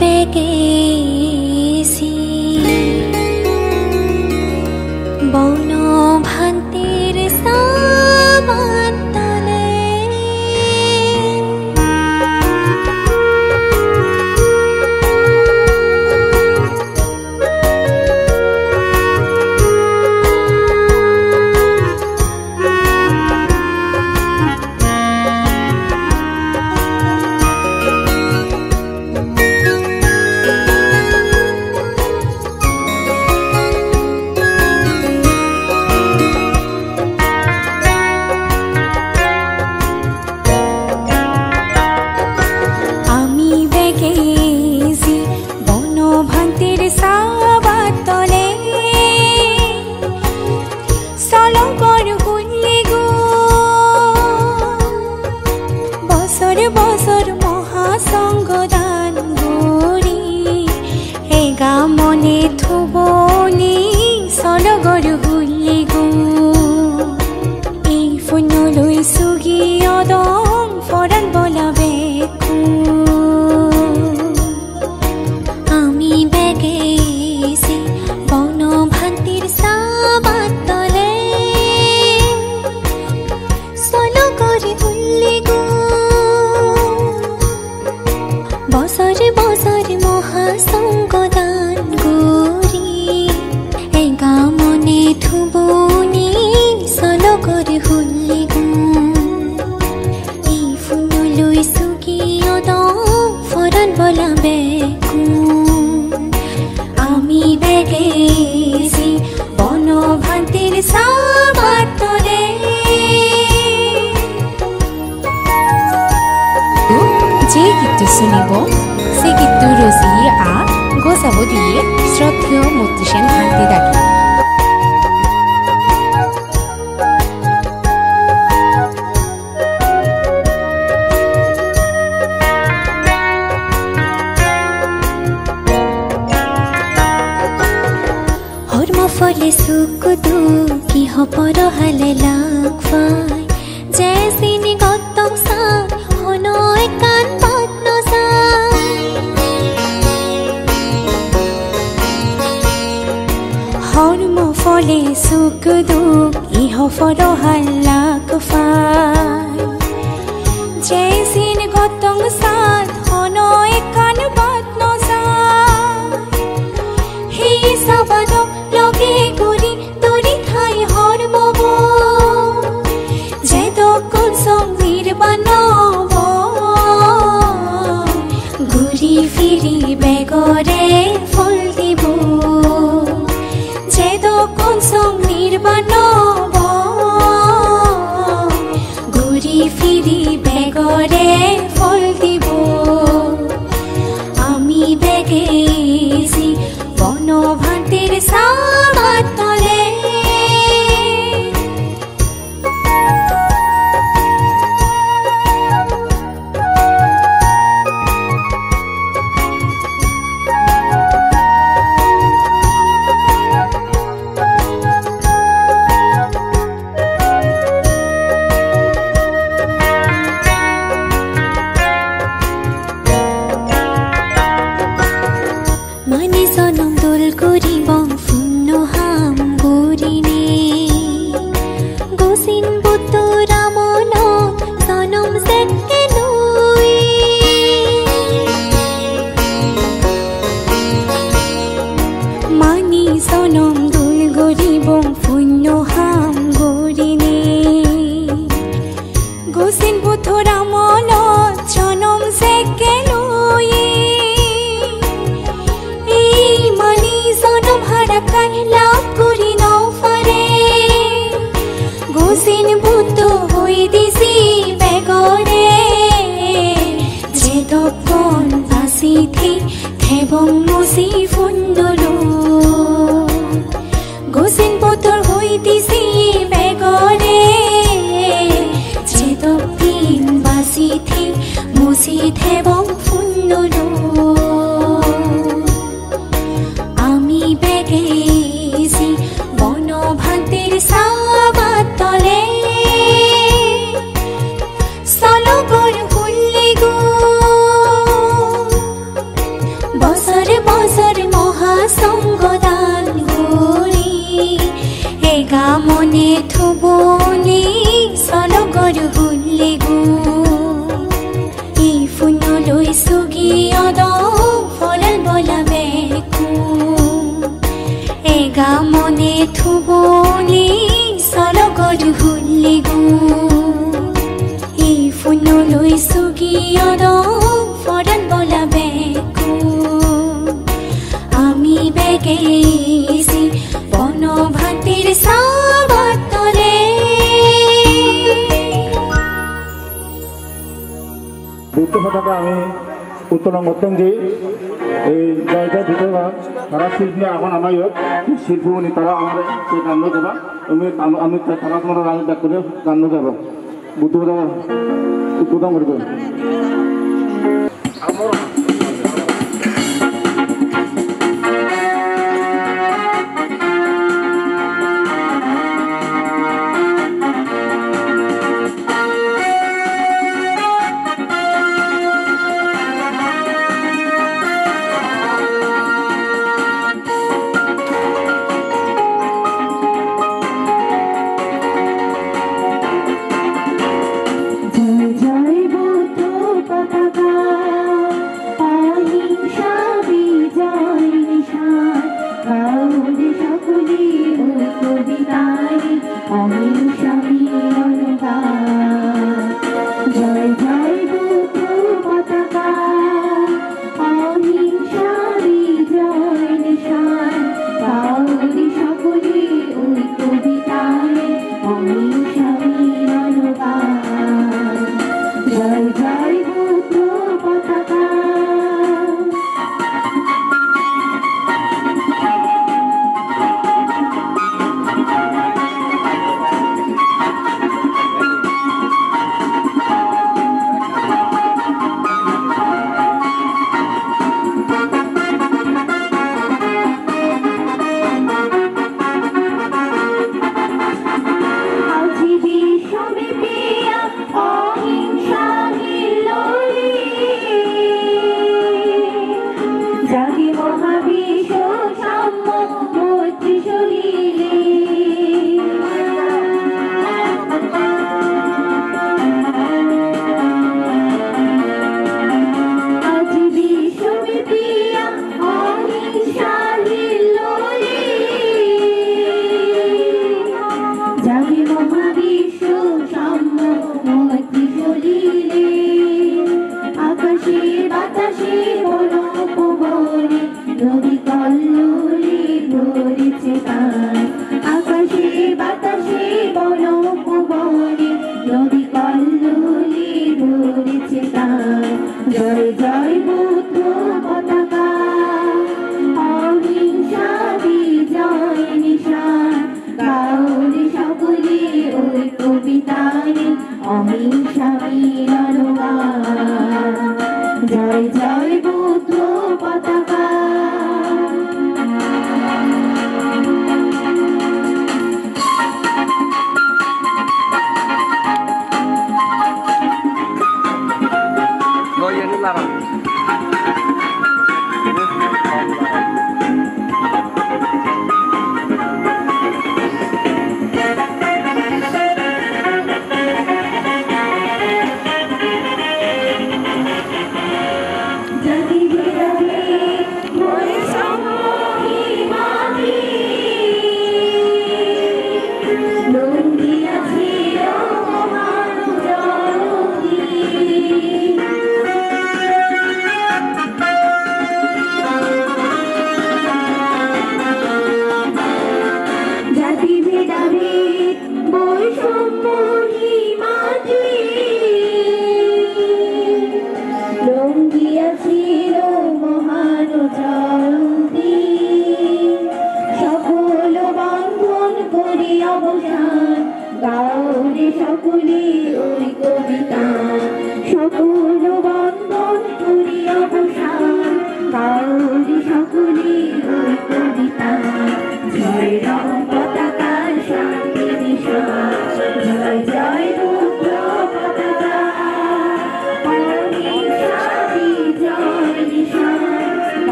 বেগেছি বন ভান্তিৰ চাবান তলে বছর মহাসংগদান গরি এগা মনে থুবনি সলগরু গুলি গো এই ফুনলৈ সুগি অদম ফরান বলাবে আমি বেগেছি বন ভান্তিৰ চাবাত তলে সলগরি গুলি গো বছরে বছরে মহাসংগদান গরি এগা মনে থুবনি সলগরে হুল্লি গো এই ফুনলৈ সুগি অদম ফরান বলাবে আমি বেগেছি বন ভান্তিৰ চাবাত তলে যে গীতটো শুনিব সে গীতটো রচিয়ে গোসাব দিয়ে শ্রদ্ধেয় মতিসেন ভান্তি দাগি হর্ম ফলে সুখ দুঃখী হপর হালে লাগ পায় যে সিনি গতম সাই হনয় কান পাত্ন সাই হর্ম ফলে সুখ দুঃখী হপর হাল্লাক পায় যে সিনি গতম সাই হনয় কান পাত্ন সাই হে সাবাদ লগে গরি তরি ঠাই হর্মব যে দকল সঙ্গীর বানব ঘুরি ফিরি বেগরে ফল দিব যে দকল সঙ্গীর বানব ঘুরি ফিরি বেগরে ফল দিব আমি বেগেছি বন ভান্তিৰ চাবাত তলে মানে জনম দোল করি বং ফুন্ন হাম গরিনে গোসিন বুদ্ধ রামন জনম জেকে নই মানি জনম দোল গরি বং ফুন্ন হাম গরিনে গোসিন বুদ্ধ রামন জনম জেকে নই লাভ করি নাও ফারে গোসিন বুদ্ধ হই দিছি বেগরে যে দপন বাসি থি থেবং মুসি ফুন্দলো গোসিন বুদ্ধ হই দিছি বেগরে যে দপিন বাসি থি মুসি থেবং ফুন্দলো আমি বেগেছি বন ভান্তিৰ চাবাত তলে সলগৰ হুল্লি গো গামনে থুবলি সলগৰ হুল্লি গো এই ফুনলৈ সুগিয়ৰ ফৰন বলা বেকো আমি বেগেছি বন ভাতিৰ সাবতৰে দ্বিতীয় পতাকা আমি উত্তোলন করতেন যে এই জায়গার ভিতরে তারা শিল্পী এখন আমার শিল্পী তারা আমাদের সেই গান দেবা আমি তারা তোমার আমি ব্যাক করে গান দেব বুদ্ধ উদ্বোধন করবে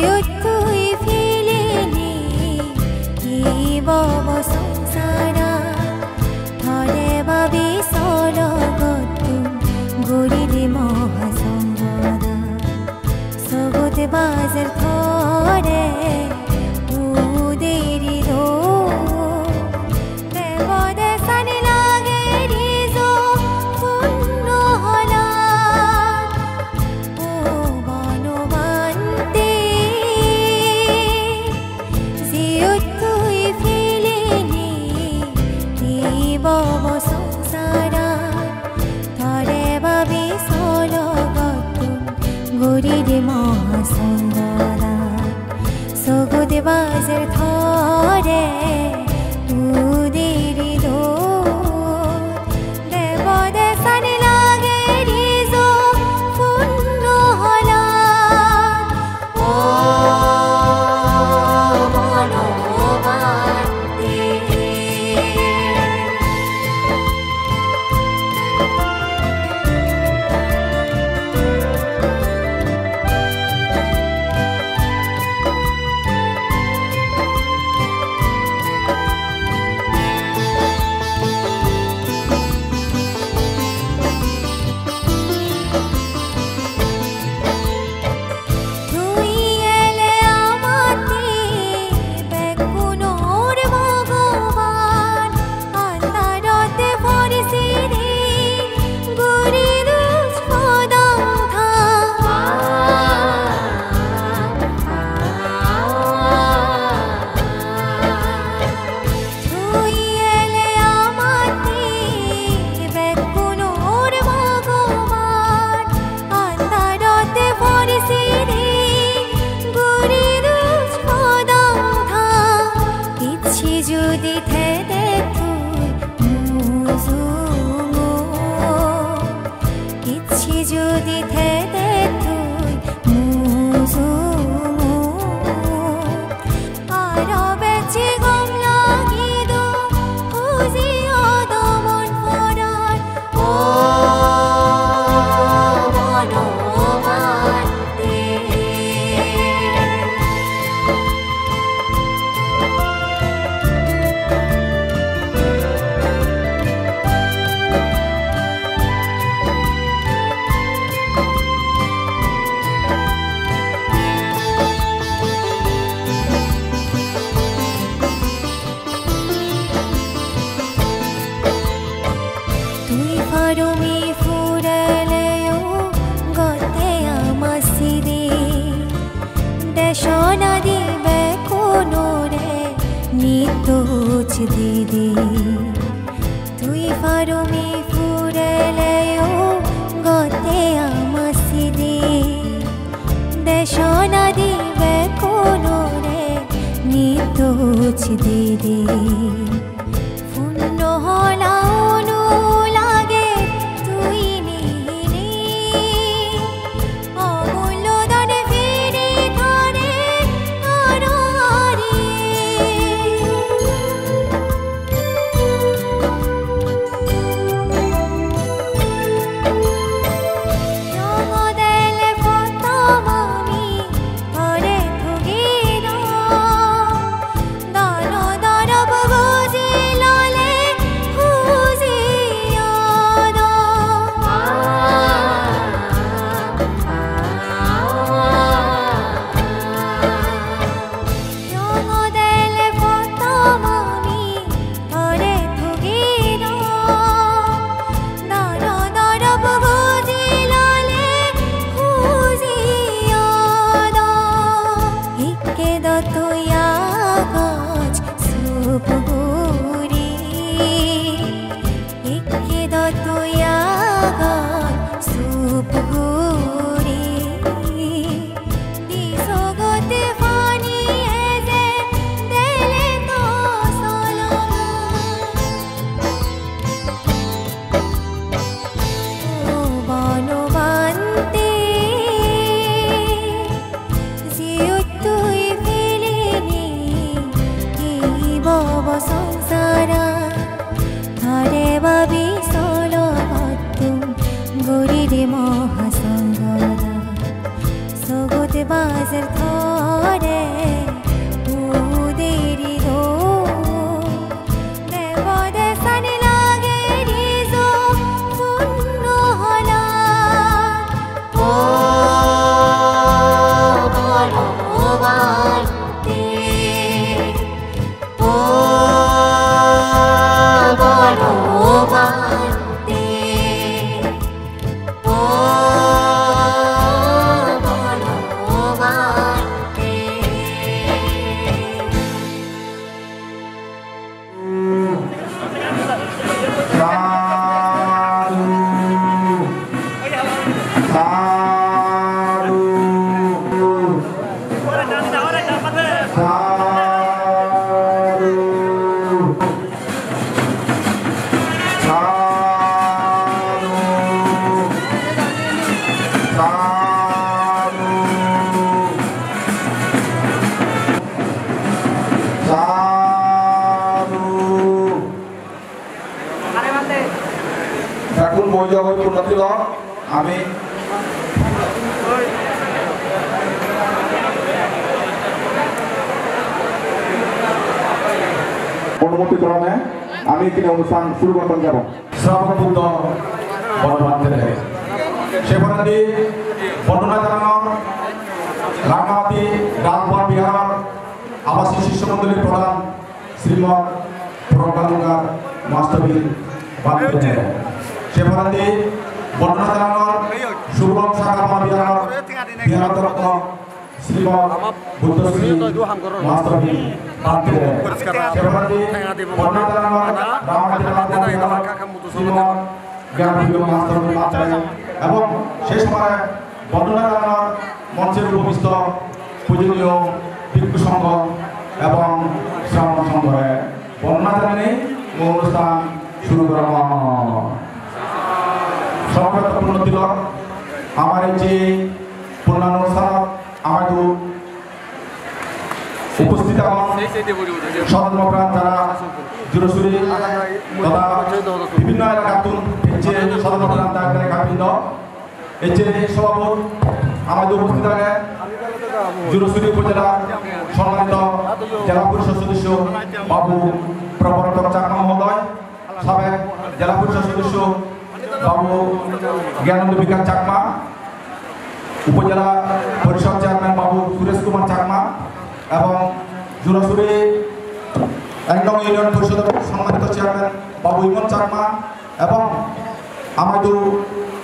지읒투이 필리니 이버버 송사라 더레바비 서러것둔 고리리 모하성거다 소고드 바젤 토레 우데리도 대버데 산이 라게리조 분노하라 오 번호반띠 지읒투이 필리니 이버버 송사라 더레바비 서러것둔 고리리 모하성거다 소고드 바젤 토레 우디리도 대버데 산이 라게리조 분노하라 오 번호반띠 যদি থেদে তুই মুজুমু কিছি যদি থেদে তুই মুজুমু আর বেচি গম লাগিদো খুজিও দমন ফরার ও বনবান্তি ফারমি ফুরেলেও গতে আমাসিদি দেশনা দিবে কোনোরে নিতোচ দিদি তুই ফারমি ফুরেলেও গতে আমাসিদি দেশনা দিবে কোনোরে নিতোচ দিদি ফুন্ন হলাউনু महासंगरा सोगोते बाजार মহিলা পূর্ণাতিল আমি অনুমতি ক্রমে আমি এখানে অনুষ্ঠান শুরু করতে যাব শ্রাবণ বুদ্ধ বর্ণমাধ্যমে সেখানে বর্ণনা জানানোর রাঙামাটি রাজভবন বিহার আবাসিক শিশু মন্দিরের প্রধান শ্রীমৎ প্রজ্ঞালঙ্কার মাস্টারী বান্ধবী সেখানে বর্ণনা জানানোর শুভম শাখা বিহার বিহারতত্ত্ব শ্রীমৎ বুদ্ধশ্রী মাস্টারী বান্ধবী সেখানে বর্ণনা জানানোর রাঙামাটি রাজভবন বিহার শ্রীমৎ জ্ঞানবিন্দু মাস্টারী বান্ধবী এবং শেষ সময় বর্ণনা জানানোর মঞ্চের উপবিষ্ট পূজনীয় ভিক্ষু সংঘ এবং শ্রাবণ সংঘের বর্ণনা জানিয়ে অনুষ্ঠান শুরু করা সর্বপ্রথম দিল আমার এই যে পূর্ণানুষ্ঠান আমার উপস্থিত স্বতন্ত্র যারা জুরসুরি তথা বিভিন্ন এলাকার যে স্বতন্ত্র এই যে সভাপতি আমাদের উপস্থিত আছে জুরসুরি উপজেলা সম্মানিত জেলা পরিষদ সদস্য বাবু প্রবর্তক চাকমা মহোদয় সাবেক জেলা পরিষদ সদস্য বাবু জ্ঞানন্দ বিকাশ চাকমা উপজেলা পরিষদ চেয়ারম্যান বাবু সুরেশ কুমার চাকমা এবং জুরসুরি একদম ইউনিয়ন পরিষদের সম্মানিত চেয়ারম্যান বাবু ইমন চাকমা এবং আমাদের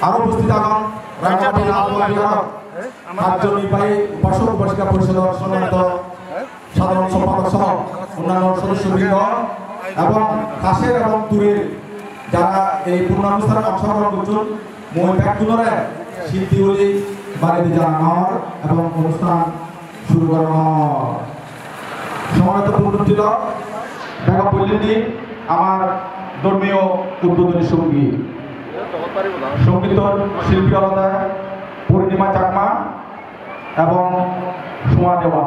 আরো উপস্থিত আছেন রাঙামাটি রাজভবন বিহার কার্যনির্বাহী উপাসক উপাসিকা পরিষদের সম্মানিত সাধারণ সম্পাদক সহ অন্যান্য সদস্যবৃন্দ এবং কাছের এবং দূরের যারা এই পূর্ণানুষ্ঠানে অংশগ্রহণ করছেন মই ব্যাগগুলোরে শিল্পীগুলি বাড়িতে জানানোর এবং অনুষ্ঠান শুরু করানোর সম্মানিত পূর্ণছিল দেখা বললেন আমার ধর্মীয় উদ্বোধনী সঙ্গী সঙ্গীত শিল্পী আলাদা পূর্ণিমা চাকমা এবং সোমা দেওয়া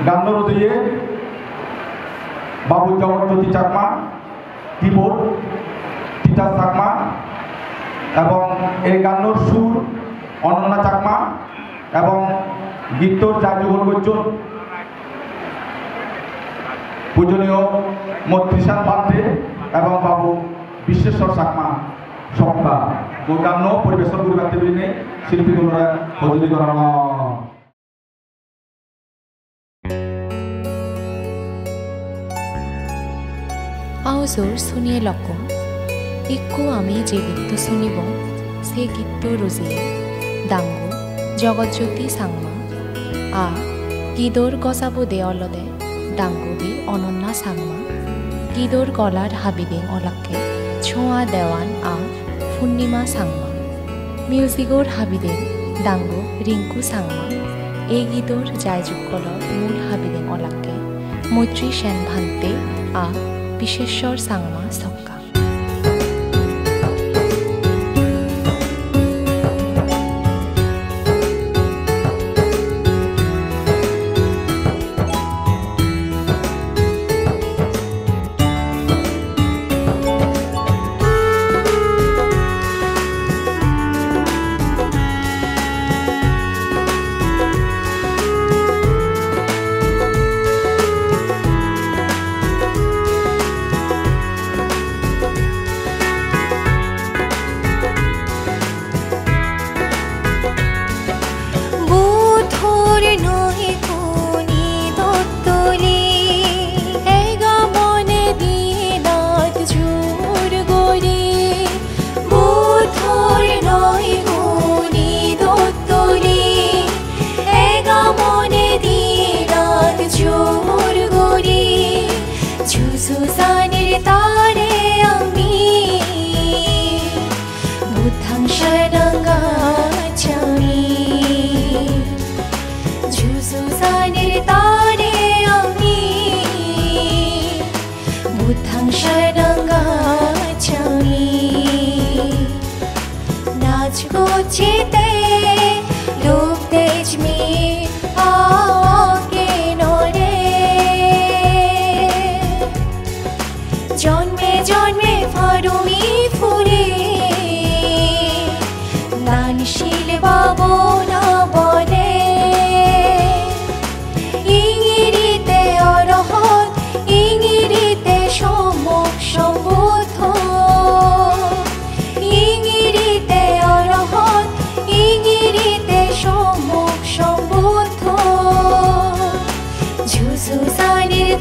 গান রচিয়ে বাবু জগজ্যোতি চাকমা কিবোর্ড টিটাস চাকমা এবং এই গানের সুর অনন্যা চাকমা এবং গীতর জায়যুগল বৈজন পূজনীয় মৈত্রীশান পান্তে এবং বাবু বিশ্বেশ্বর চাকমা সপ্তাহ গান্য পরিবেশন করে রাখতে পারিনি শিল্পীগুলোরা হজুরি করানো আওজোর শুনিয়ে লকম একো আমি যে গীত শুনিব সে গীত রুজিয়ে ডাঙ্গু জগজ্যোতি সাংমা আ গীদর গজাবো দে অলদে ডাঙ্গুবি অনন্যা সাংমা গীদর গলার হাবিবে অলাকে ছোঁয়া দেওয়ান আ পূর্ণিমা সাংমা মিউজিকর হাবিদেন ডাঙ্গু রিঙ্কু সাংমা এই গীতর জায়যুগলত মূল হাবিদেন অলাকে মৈত্রী সেন ভান্তে আ বিশ্বেশ্বর সাংমা সক্কা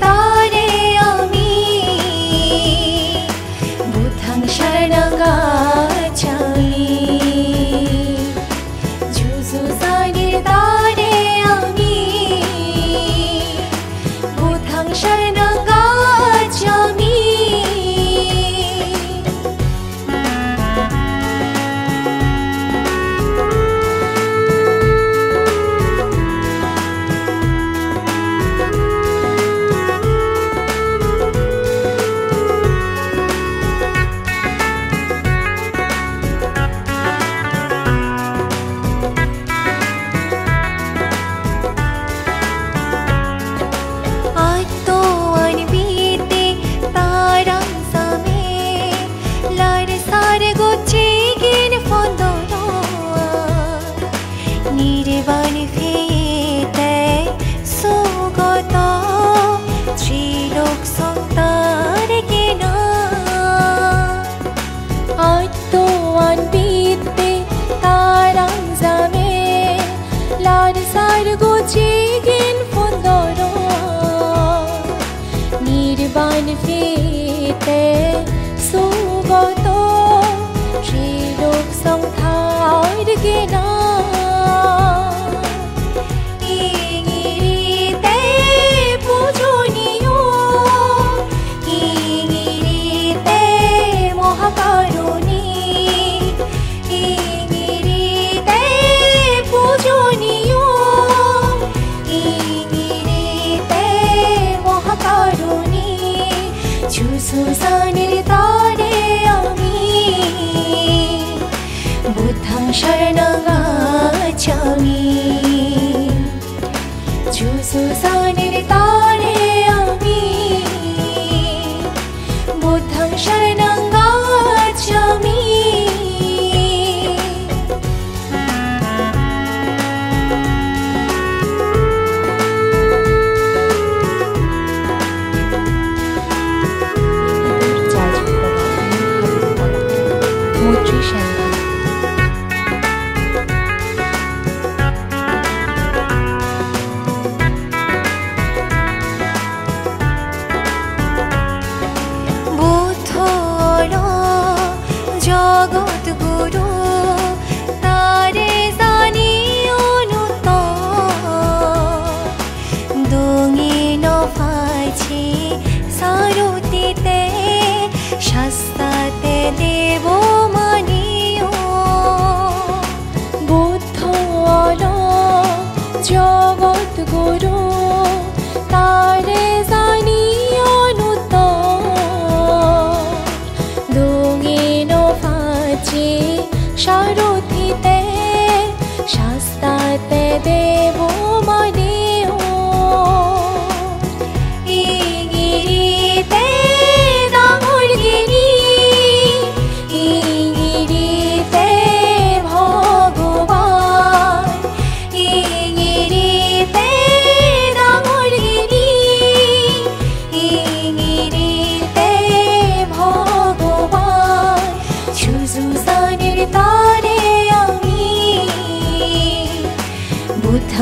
तारे आमी बुद्धं शरणं गच्छामि जुजुसानि तारे आमी बुद्धं शरणं गच्छामि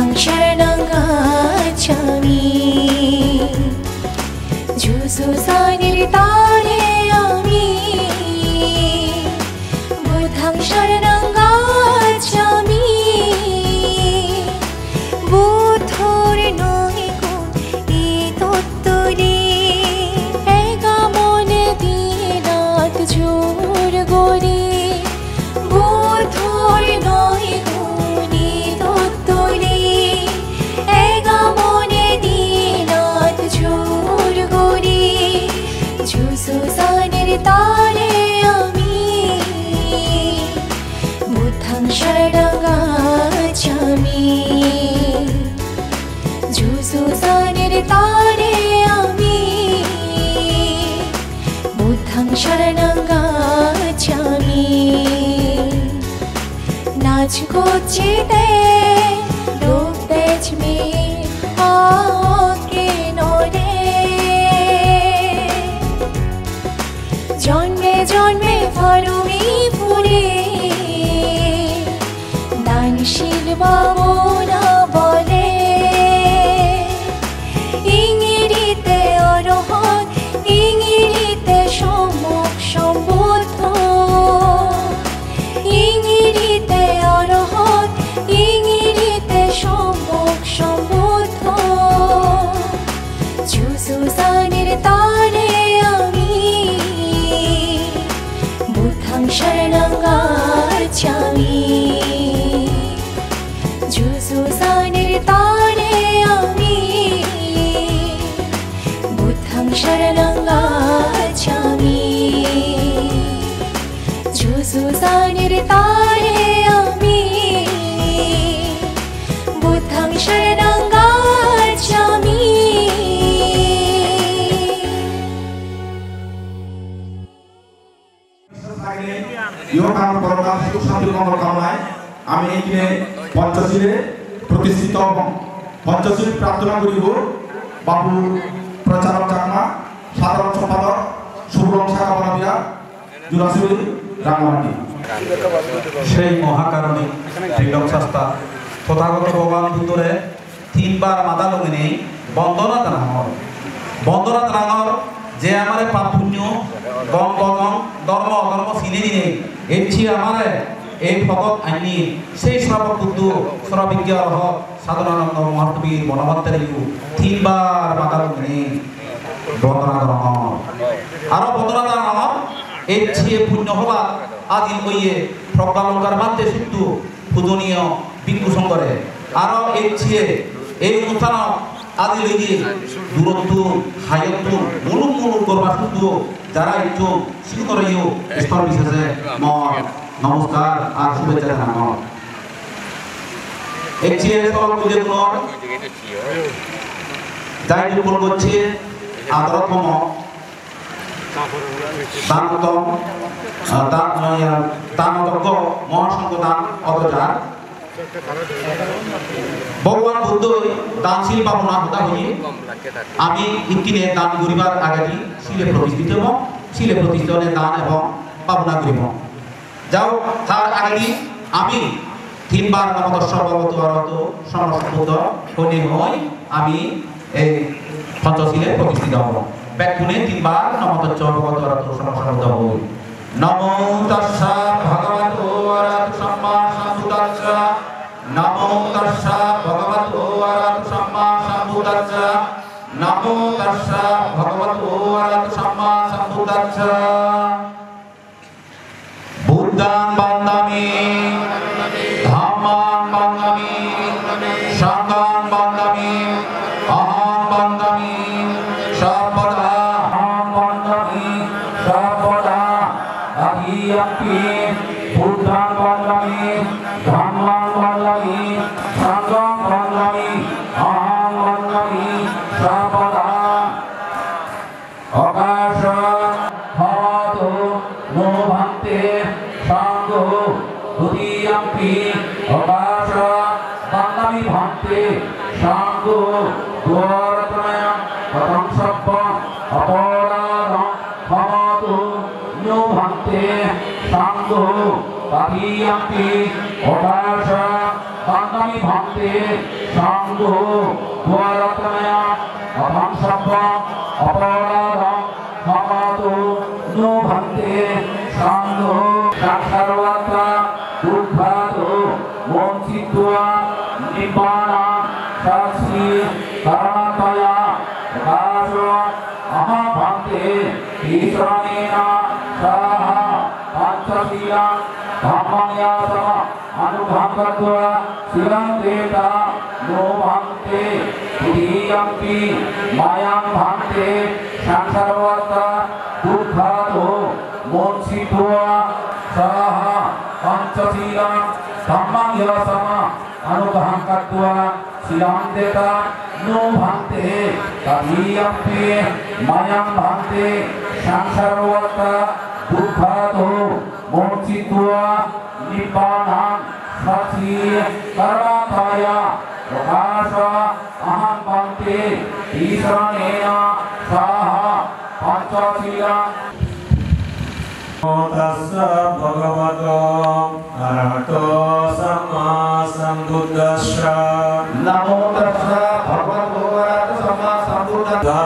शरणं गच्छामि जुजुसानि तारे आमी बुद्धं शरणं गच्छामि शरणं गच्छामि नाचगोचिते रूपेच्मि आके नोरे जन्मे जन्मे फरुमी फुले दानशील बाबुना बोले इंगिरिते প্রার্থনা করিব বাবু প্রচারক চাকমা সাধারণ সম্পাদক সুব্রম শাখা বালাবিয়া জুরাসুরি রাঙ্গামাটি সেই মহাকারণী ত্রিলোক শাস্তা তথাগত ভগবান বুদ্ধরে তিনবার মাথা লঙ্গিনি বন্দনা তানাঙর যে আমারে পাপ পুণ্য গম বগম ধর্ম অধর্ম চিনি দিনে এছি আমারে এই ভগত আইনি সেই শ্রাবক বুদ্ধ সরবিজ্ঞ রহ সাধনানন্দ মহাত্মীর বনবন্তের তিনবার মাথা লঙ্গিনি বন্দনা তানাঙর আরো বন্দনা তানাঙর এছি পুণ্য হলা আদিল হইয়ে প্রজ্ঞালঙ্কার মাধ্যমে শুদ্ধ পূজনীয় বিক্ষু সংঘরে আরো এছিয়ে এই অনুষ্ঠান আদিল হইয়ে দূরত্ব হায়ত্ব মুলুক মুলুক করবার শুদ্ধ যারা ইচ্ছু শিক্ষকীয় স্তর বিশেষে মন নমস্কার আর শুভেচ্ছা জানানো এছিয়ে সকল পুজোগুলোর যাই উপর করছে আদরতম দানতম দানযজ্ঞ মহাসংঘ দান অবজার ভগবান বুদ্ধই দানশীল বাবনা হতা হই আমি ইকিনে দান করিবার আগে শিলে প্রতিষ্ঠিত হব শিলে প্রতিষ্ঠিত দান এবং পাবনা করিব যাও তার আগে আমি তিনবার নমদর্শ ভগবত অরত সমসম্পদ হনি হই আমি এই পঞ্চশীলে প্রতিষ্ঠিত হব ব্যাকুনে তিনবার নমদর্শ ভগবত অরত সমসম্পদ হই নমো তস্যা ভগবতো অরহতো সম্মা সম্বুদ্ধাস্য নমো তস্যা ভগবতো অরহতো সম্মা সম্বুদ্ধাস্য নমো তস্যা ভগবতো অরহতো সম্মা সম্বুদ্ধাস্য বুদ্ধাং বন্দামি ধাম্মাং বন্দামি সংঘাং বন্দামি অহং বন্দামি সর্বদা অহং বন্দামি সর্বদা Adiyampi Buddhaং বন্দামি ধাম্মাং বন্দামি সংঘাং বন্দামি অহং বন্দামি সর্বদা অকাশ ভবতু নো ভান্তে সংঘো দুতিয়াম্পি অকাশ বন্দামি ভান্তে সংঘো দুয়ারত্রয় প্রথম সব্য অপরাধং ভবতু নো ভান্তে সংঘো তৃতীয়াম্পি অকাশ বন্দামি ভান্তে সংঘো দুয়ারত্রয় প্রথম সব্য অপরাধং ভবতু নো ভান্তে সংঘো সর্বত্র দুঃখাতো বঞ্চিত্বা নিব্বাণা শাস্তি কারণতয়া প্রকাশ অহং ভান্তে ঈশ্বরেণ সহ পঞ্চশীলং ধম্মন্যাসম অনুভাঙ্গত্বা শিলং দেতা নো ভান্তে তৃতীয়ম্পি মায়াং ভান্তে সর্বত্র দুঃখাতো বঞ্চিত্বা সহ পঞ্চশীলং ধম্মন্যাসম অনুভাঙ্গত্বা শিলং দেতা নো ভান্তে তৃতীয়ম্পি মায়াং ভান্তে সর্বত্র দুঃখাতো বঞ্চিত্বা নিব্বাণাং শাস্তি কারণতয়া প্রকাশ অহং ভান্তে ঈশ্বরেণ সহ পঞ্চশীলং Tassa bhagavato arahato samma sambuddhassa Namo tassa bhagavato arahato samma sambuddhassa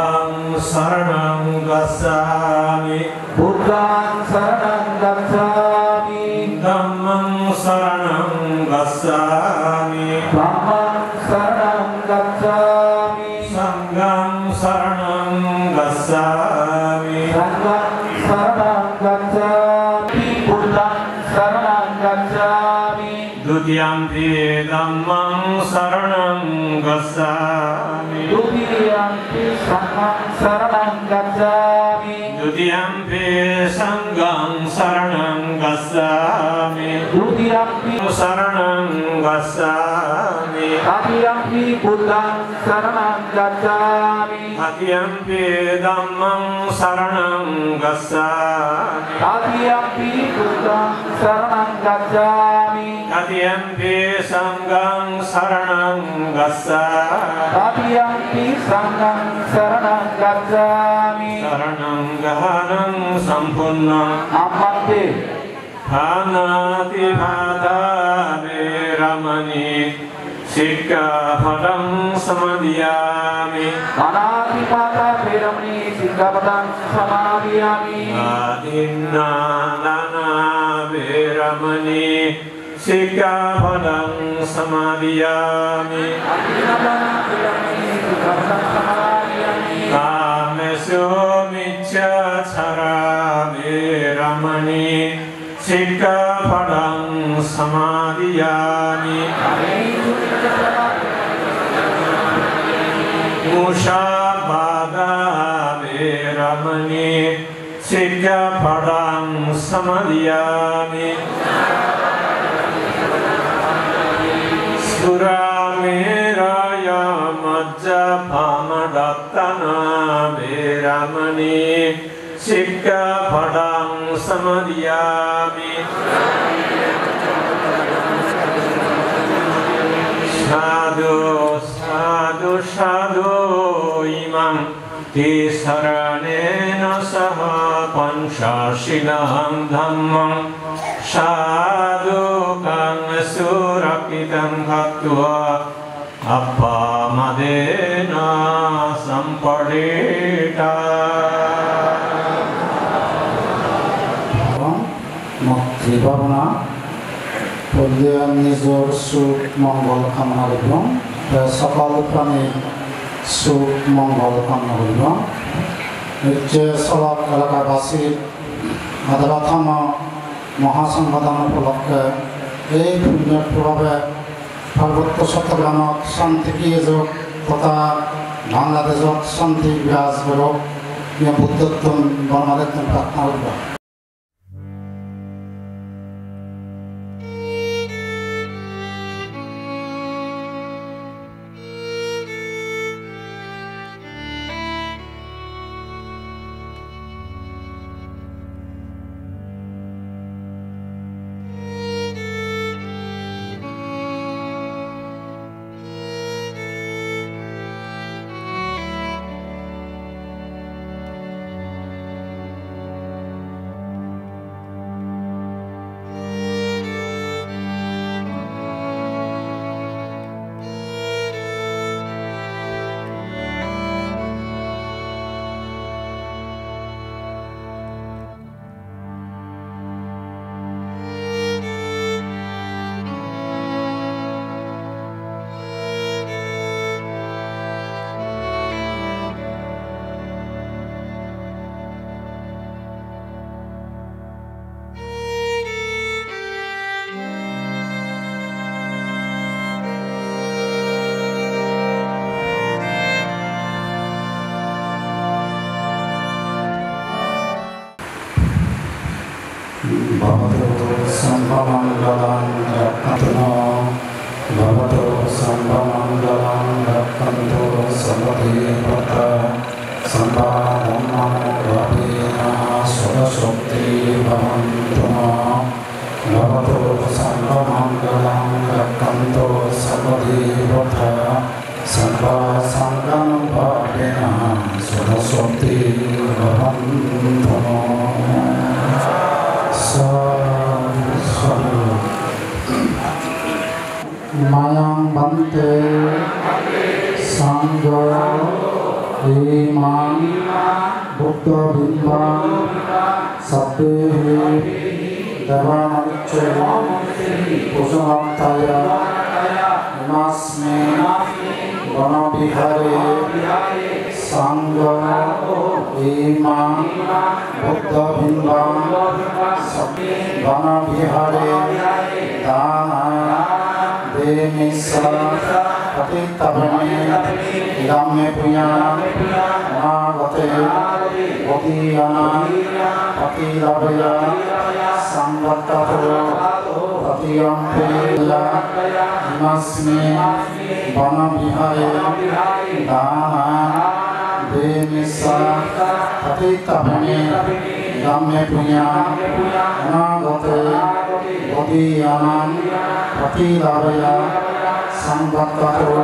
Buddhaṃ saranam gacchāmi Buddhaṃ saranam gacchāmi Dhammaṃ saranam gacchāmi Dhammam saranam gacchāmi Sangham saranam gacchāmi Sangham saranam gacchāmi Buddhaṃ saranam gacchāmi Dutiyampi Dhammam saranam gacchāmi Dutiyampi sangham saranam gacchāmi Dutiyampi sangham saranam gacchāmi Dutiyampi saranam gacchāmi Tatiampi Buddhang Saranam Gacchami Tatiampi Dhammang Saranam Gacchami Tatiampi Buddhang Saranam Gacchami Tatiampi Sanghang Saranam Gacchami Tatiampi Sanghang Saranam Gacchami Saranam Gahanam Sampunnam Amante Hanati Bhata Veramani Sikkhapadam Samadhiyami Anatipata Veramani Sikkhapadam Samadhiyami Adinana Veramani Sikkhapadam Samadhiyami Kamesu Miccachara Veramani Sikkhapadam Samadhiyami Mushabada Veramani Sikkhapadam Samadhiyami Surameraya Majjapamadatana Veramani Sikkhapadam Samadhiyami Sadhu Sadhu Sadhu Imam Tisaranena Saha Panchashilam Dhammam Sadhu Kang Surakitam Katva Appamadena Sampadita Mukti Bhavana Purdiya Nizor Suk Mongol Kamana Guribong Sakal Prani Suk Mongol Kamana Guribong Nitya Solak Elakabasi Madhavatama Mahasanghadan উপলক্ষে এই পুণ্যের প্রভাবে পার্বত্য চট্টগ্রামত শান্তি যোগ তথা বাংলাদেশত শান্তি বিরাজ করক বুদ্ধত্তম বর্মাদেত্তম প্রার্থনা করব Sambhamangalam Rakkanto Bhavato Sambhamangalam Rakkanto Samadhi Pata Sambhamangalam Vabhina Sudashokti Bhavanto Bhavato Sambhamangalam Rakkanto Samadhi Pata Sambhasanganam Vabhina Sudashokti Bhavanto Mayang Bante Sangha Imam Buddha Bimbang Sabbe Devananice Pusanataya Nasme Vanabihare Sangha Imam Buddha Bimbang Sabbe Vanabihare Dana Demisa Patitabhame Idame Punya Nagate Vodiyana Patilabhaya Samvattato ततीयम्पे इमस्मे वनविहारे दानान् देमिसा ततीतभने गम्य पुण्यान् अनागते बोधियानां प्रतिलाभया संवत्ततो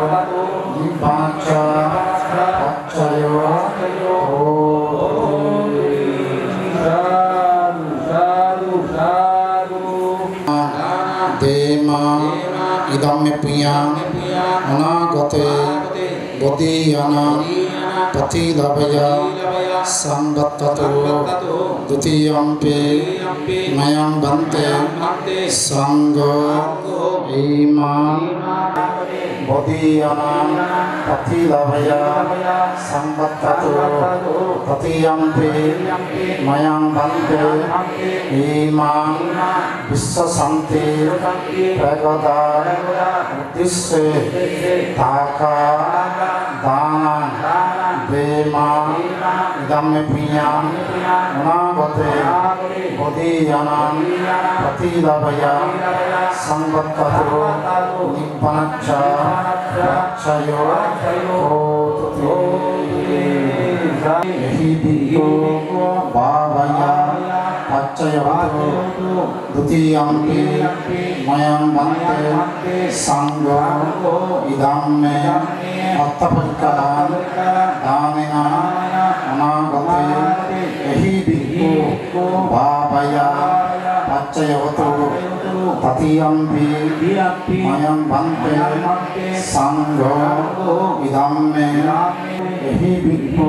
निब्बाच्च पच्चयो देमा इदम्य पुण्यान् अनागते बोधियानां प्रतिलाभया संवत्ततो द्वितीयम्पे मयं बन्ते संगो इमान् बोधियानां प्रतिलाभया संवत्ततो ततीयम्पे मयं बन्ते इमान् विश्वसन्ति प्रगदा उद्दिश्ये ताका दानान् देमा इदम्य पुण्यान् अनागते बोधियानां प्रतिलाभया संवत्ततो निब्बाच्च पच्चयो यहिदिको भावया पच्चयो द्वितीयम्पि मयं बन्ते संगो इदम्मे अर्थपरिकरान् दानेन अनागते यहिदिको भावया पच्चयो ततीयम्पि मयं बन्ते संगो इदम्मे यहिदिको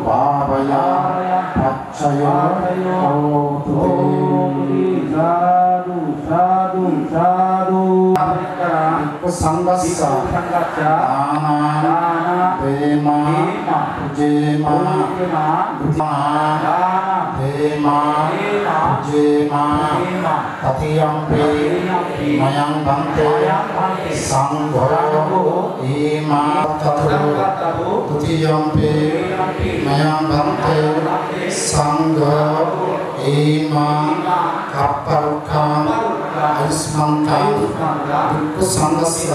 भावया पच्चयो संगस्स देमा जेमा देमा जेमा ततीयम्पे मयं बन्ते संघो इमा ततो द्वितीयम्पे मयं बन्ते संघो इमा कप्परुखान् आयुष्मन्तान् संगस्स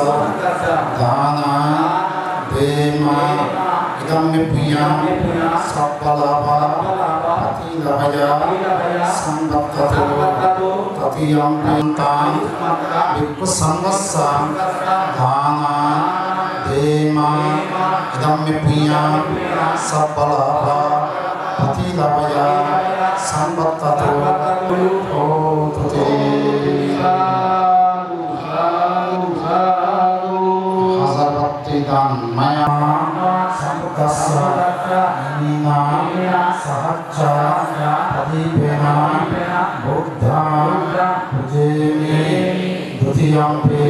दानान् देमा इदम्य पुण्यान् सफलाभा प्रतिलाभया संवत्ततो ततीयम्पे तान् संगस्स दानान् देमा इदम्य पुण्यान् सफलाभा प्रतिलाभया संवत्ततो मया संपदस्स इमिना सहच्च प्रदीपेन बुद्धां पूजयामि द्वितीयम्पे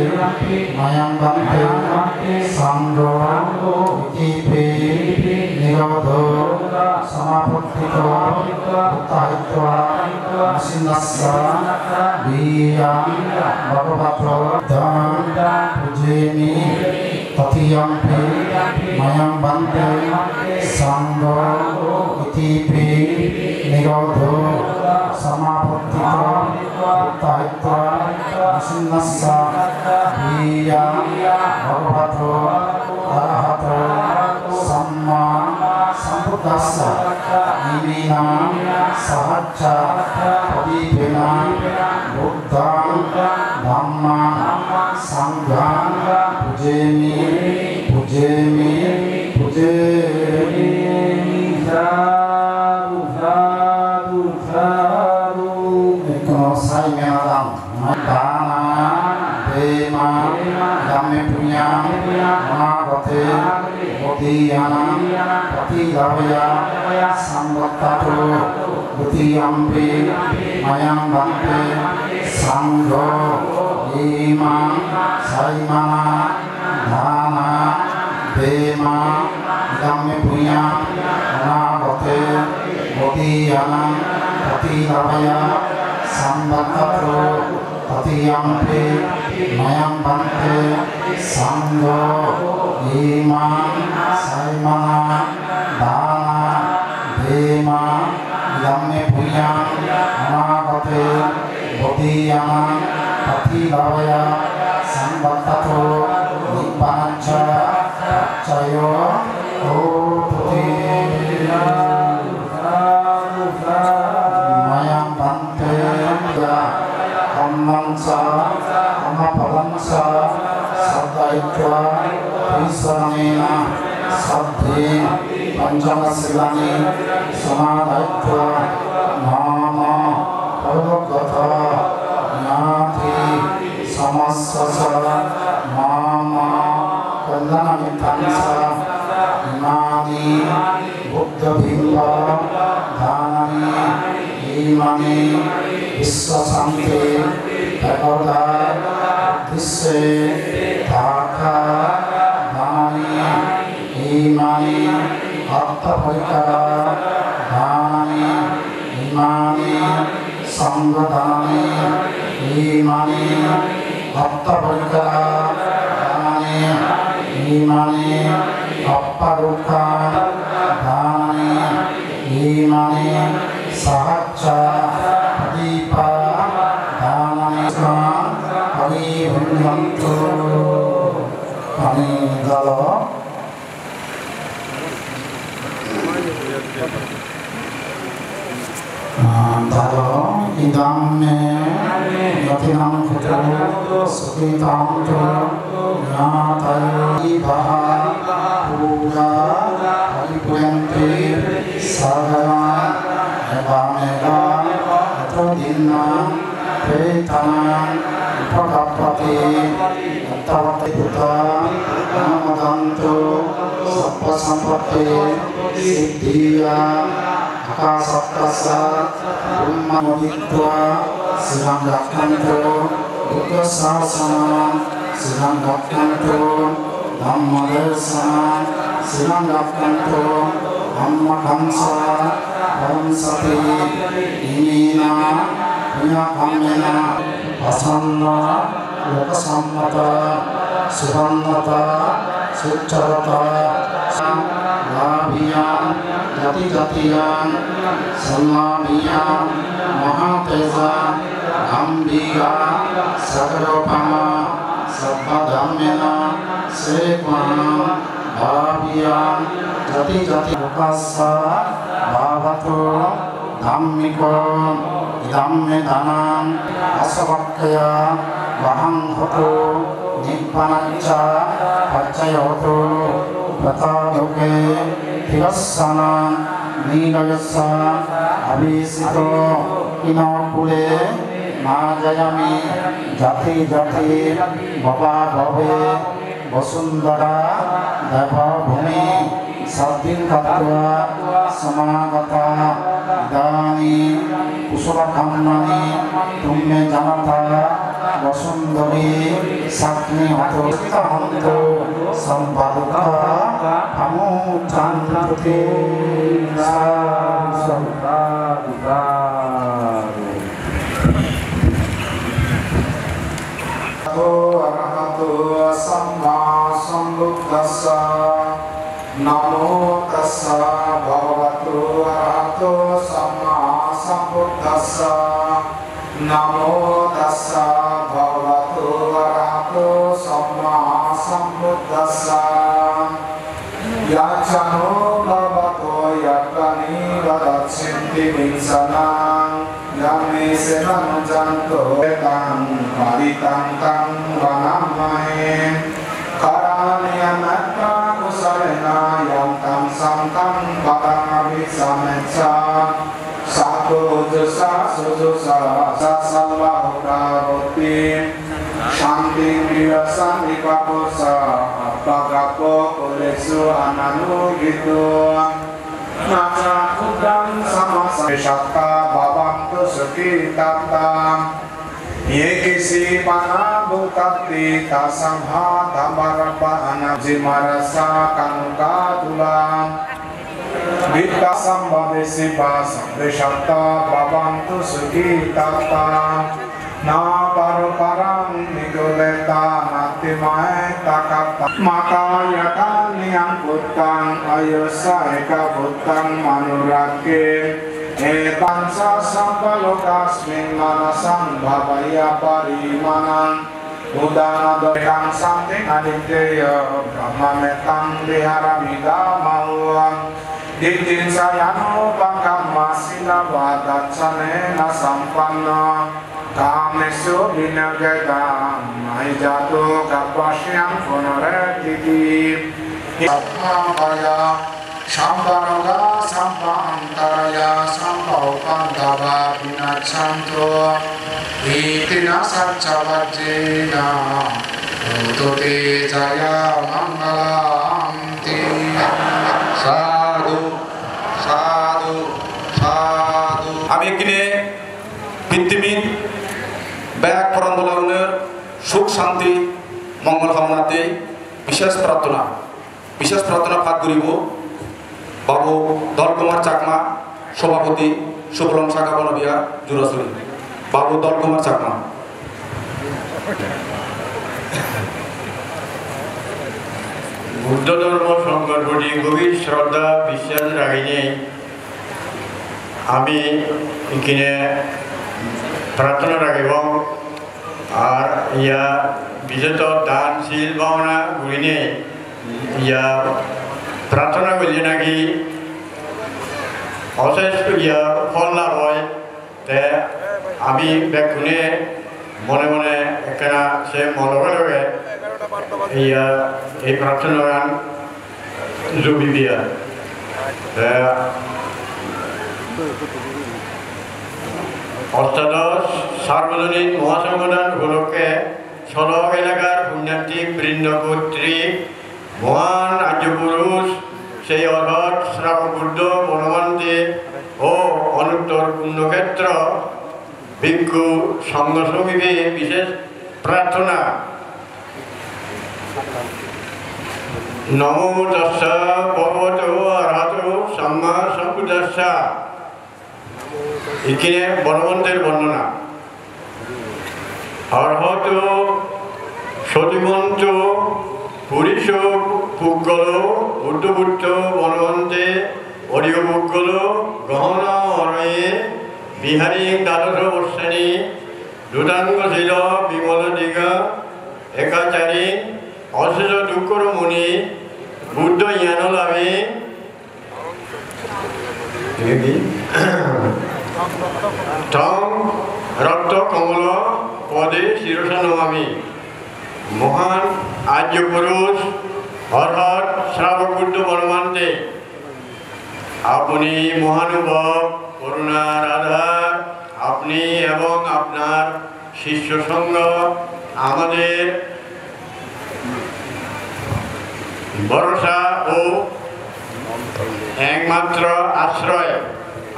मयं बन्ते संगो इतिपे निरोधो समापत्तितो उत्ताहित्वा नशिन्नस्स वीर्यं भगवतो बुद्धां पूजयामि ततीयम्पे मयं बन्ते संगो इतिपि निरोधो समापत्तितो उत्ताहित्वा नशिन्नस्स वीर्यं भगवतो अरहतो सम्मा सम्बुद्धस्स इमिना सहच्च प्रदीपेन बुद्धां धम्मां संघां पूजयामि पूजयामि पूजयामि साधु साधु साधु एको साइम्यादां दानान् देमा इदम्य पुण्यान् अनागते बोधियानां प्रतिलाभया संवत्ततो द्वितीयम्पे मयं बन्ते संघो इमान् साइमानान् दानान् देमा इदम्य पुण्यान् अनागते बोधियानां प्रतिलाभया संवत्ततो ततीयम्पे मयं बन्ते संघो इमान् साइमानान् दानान् देमा इदम्य पुण्यान् अनागते बोधियानां patilavaya sambattato nibbanaca cayo otuti mayam bante ya kammansa kamapalansa saddaitva visanena saddhi panchamasilani samadaitva nama parvagata nyati samassasa mama kallanamitansa imani buddha bhimba dhanani imani visvasante bhagavada disse dhaka dhanani imani artha parikara dhanani imani samgadhanani imani artha parikara dhanani imani apparukha dhanani imani sahacca padipa dhanani hari bhunyantu hari dalo dalo idam me yatinam kutu sukhitam tu nyatayi baha puja paripuyanti sagana evamega atodinna petana padapati attavati puta namadantu sappa sampati siddhiya akasaptasa brahma moditva siddham rakhantu buddha sasana siddham rakhantu dhamma darsana siddham rakhantu dhamma kamsa paramsati imina punya kamena pasanna lokasammata subhannata succarata labiyan jati-jatiyan samabiyan mahateza ambika sakaropama sabbadhammena sekwana labiyan jati-jati lokasa bhavato dhammiko idam me dhanam asavakkaya vaham hoto nibbanaca paccayoto prataloke tirasana nilagasa abhisito inokule majayami jati jati baba bhave vasundara deva bhumi saddhin tattva samagata idani kusala kammani tumme janata vasundari sakni hato hanto sambaduka amutantrute sambaduka arahato samma sambuddhassa namo tassa bhagavato arahato samma sambuddhassa namo tassa bhagavato arahato samma sambuddhassa yacano bhavato yakani vadachinti vinsanam yame senam janto etam paritang tang vanamahe karaniyanata kusalena yantam santam bhagavavi samecha sato jasa sujusa sasalva ukaroti shanti kriyasan ipakosa apagapo kolesu ananu gitu naca udang sama sesakta babantu sekitartam yekisi pana bukati tasamha tamarapa anabji marasa kanuka tulam Bita sambhavesi pasambheshakta bhavantu sukhitatta na paruparam niduleta natimae takata maka yata niyang buddhang ayusa eka buddhang manurake Ekansa sampalokasmin manasang bhavaya parimanan Udana dokang samting aditya Brahma metang viharamida mauang Ditin sayano bangkang masina vadat sanena sampanna Kamesu binagadam mahijatu kapasyam punaretiti Sampamaya Sampanoga Sampantaraya Sampaupantava Vinachanto Itina Sarchavajena Ututi Jaya Mangalamti Sadhu Sadhu Sadhu আমি এখানে পৃথিবীর bag আন্দোলনের সুখ শান্তি মঙ্গল কামনাতে বিশেষ প্রার্থনা পাঠ করিব বাবু দলকুমার চাকমা সভাপতি সুবলং শাখা বনবিহার জুরাসুরি বাবু দলকুমার চাকমা বুদ্ধ ধর্ম সংঘর প্রতি গভীর শ্রদ্ধা বিশ্বাস রাখিনি আমি এখানে প্রার্থনা রাখিব আর ইয়া বিশেষত দানশীল ভাবনা ঘুরিনে ইয়া প্রার্থনা করলে নাকি অশেষ ইয়া ফল লাভ হয় তে আমি বেগুনে মনে মনে একখানা সে মনে লগে ইয়া এই প্রার্থনা গান জুবি দিয়া অষ্টাদশ সার্বজনীন মহাসংগঠন উপলক্ষে সলগ এলাকার পুণ্যার্থী বৃন্দ কর্তৃক মহান আর্যপুরুষ সেই অর্হৎ শ্রাবক বুদ্ধ বনবন্তে ও অনুত্তর পুণ্যক্ষেত্র ভিক্ষু সংঘ সমিতি বিশেষ প্রার্থনা নমো তস্য ভগবতো অরহতো সম্মা সম্বুদ্ধস্য এখানে বনবন্তের বর্ণনা অর্হত সতীমন্ত পুরুষ পুগ্গল উদ্ধপুত্র বনবন্তে অরিয় পুগ্গল গহন অরয়ে বিহারী দ্বাদশ বর্ষাণী দুতাঙ্গশীল বিমল দীঘা একাচারী অশেষ দুঃখর মুনি বুদ্ধ জ্ঞান লাভে তং রক্ত কমল পদে শিরসা নমামি মহান আর্য পুরুষ অর্হৎ শ্রাবক বুদ্ধ বনবন্তে আপনি মহানুভব করুণার আধার আপনি এবং আপনার শিষ্য সঙ্গ আমাদের ভরসা ও একমাত্র আশ্রয়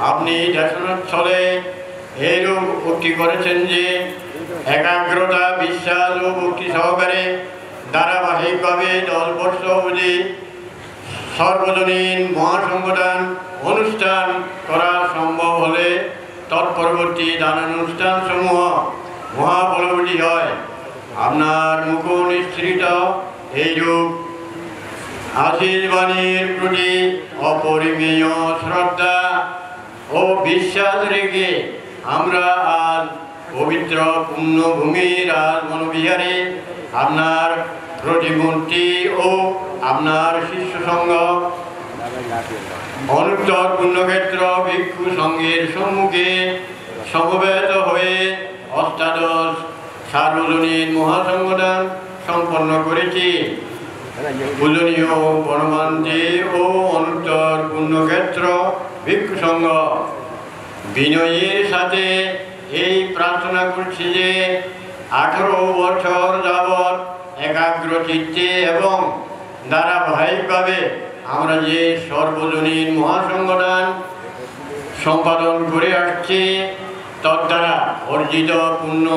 আপনি দেশস্থলে এইরূপ উক্তি করেছেন যে একাগ্রতা বিশ্বাস ও ভক্তি সহকারে ধারাবাহিকভাবে 10 বর্ষ অবধি সর্বজনীন মহাসংগঠন অনুষ্ঠান করা সম্ভব হলে তৎপরবর্তী দানানুষ্ঠান সমূহ মহাফলবতী হয়। আপনার মুখ নিঃসৃত এইরূপ আশীর্বাণীর প্রতি অপরিমেয় শ্রদ্ধা ও বিশ্বাস রেখে আমরা আজ পবিত্র পুণ্যভূমির আজ বনবিহারে আপনার প্রতিমূর্তি ও আপনার শিষ্য সঙ্গ অনুত্তর পুণ্যক্ষেত্র ভিক্ষু সঙ্গের সম্মুখে সমবেত হয়ে অষ্টাদশ সার্বজনীন মহাসংগঠন সম্পন্ন করেছি। পূজনীয় বনবন্তে ও অনুত্তর পুণ্যক্ষেত্র ভিক্ষু সঙ্গ বিনয়ের সাথে এই প্রার্থনা করছি যে 18 বছর যাবৎ একাগ্র চিত্তে এবং ধারাবাহিকভাবে আমরা যে সর্বজনীন মহাসংগঠন সম্পাদন করে আসছি তদ্বারা অর্জিত পুণ্য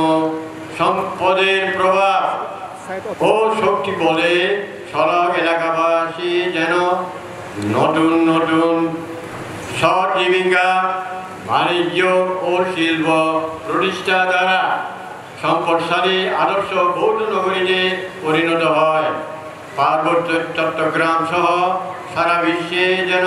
সম্পদের প্রভাব ও শক্তি বলে সলগ এলাকাবাসী যেন নতুন নতুন সজীবিকা বাণিজ্য ও শিল্প প্রতিষ্ঠা দ্বারা সম্পদশালী আদর্শ বৌদ্ধ নগরীতে পরিণত হয়। পার্বত্য চট্টগ্রাম সহ সারা বিশ্বে যেন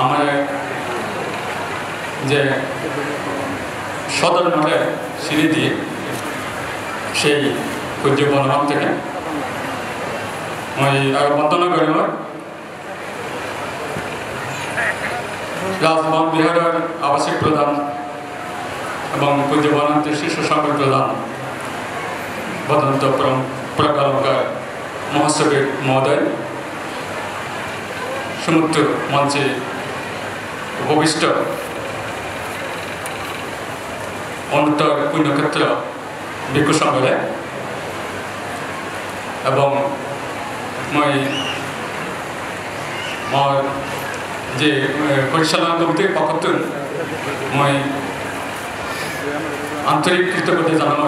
আমার যে সদর মঠে সিঁড়ি দিয়ে সেই পূজ্য বনভূম থেকে মই বন্দনা করি রাজভবন বিহারের আবাসিক প্রধান এবং পূজ্য বনভূম শীর্ষ সংঘের প্রধান বদন্ত প্রকল্পকার মহাসচিব মহোদয়, সমুদ্র মঞ্চে উপবিষ্ট অন্তর পুণ্যক্ষেত্র ভিক্ষু সংঘে এবং মই যে পরিচালনা কমিটির পক্ষ মই আন্তরিক কৃতজ্ঞতা জানানো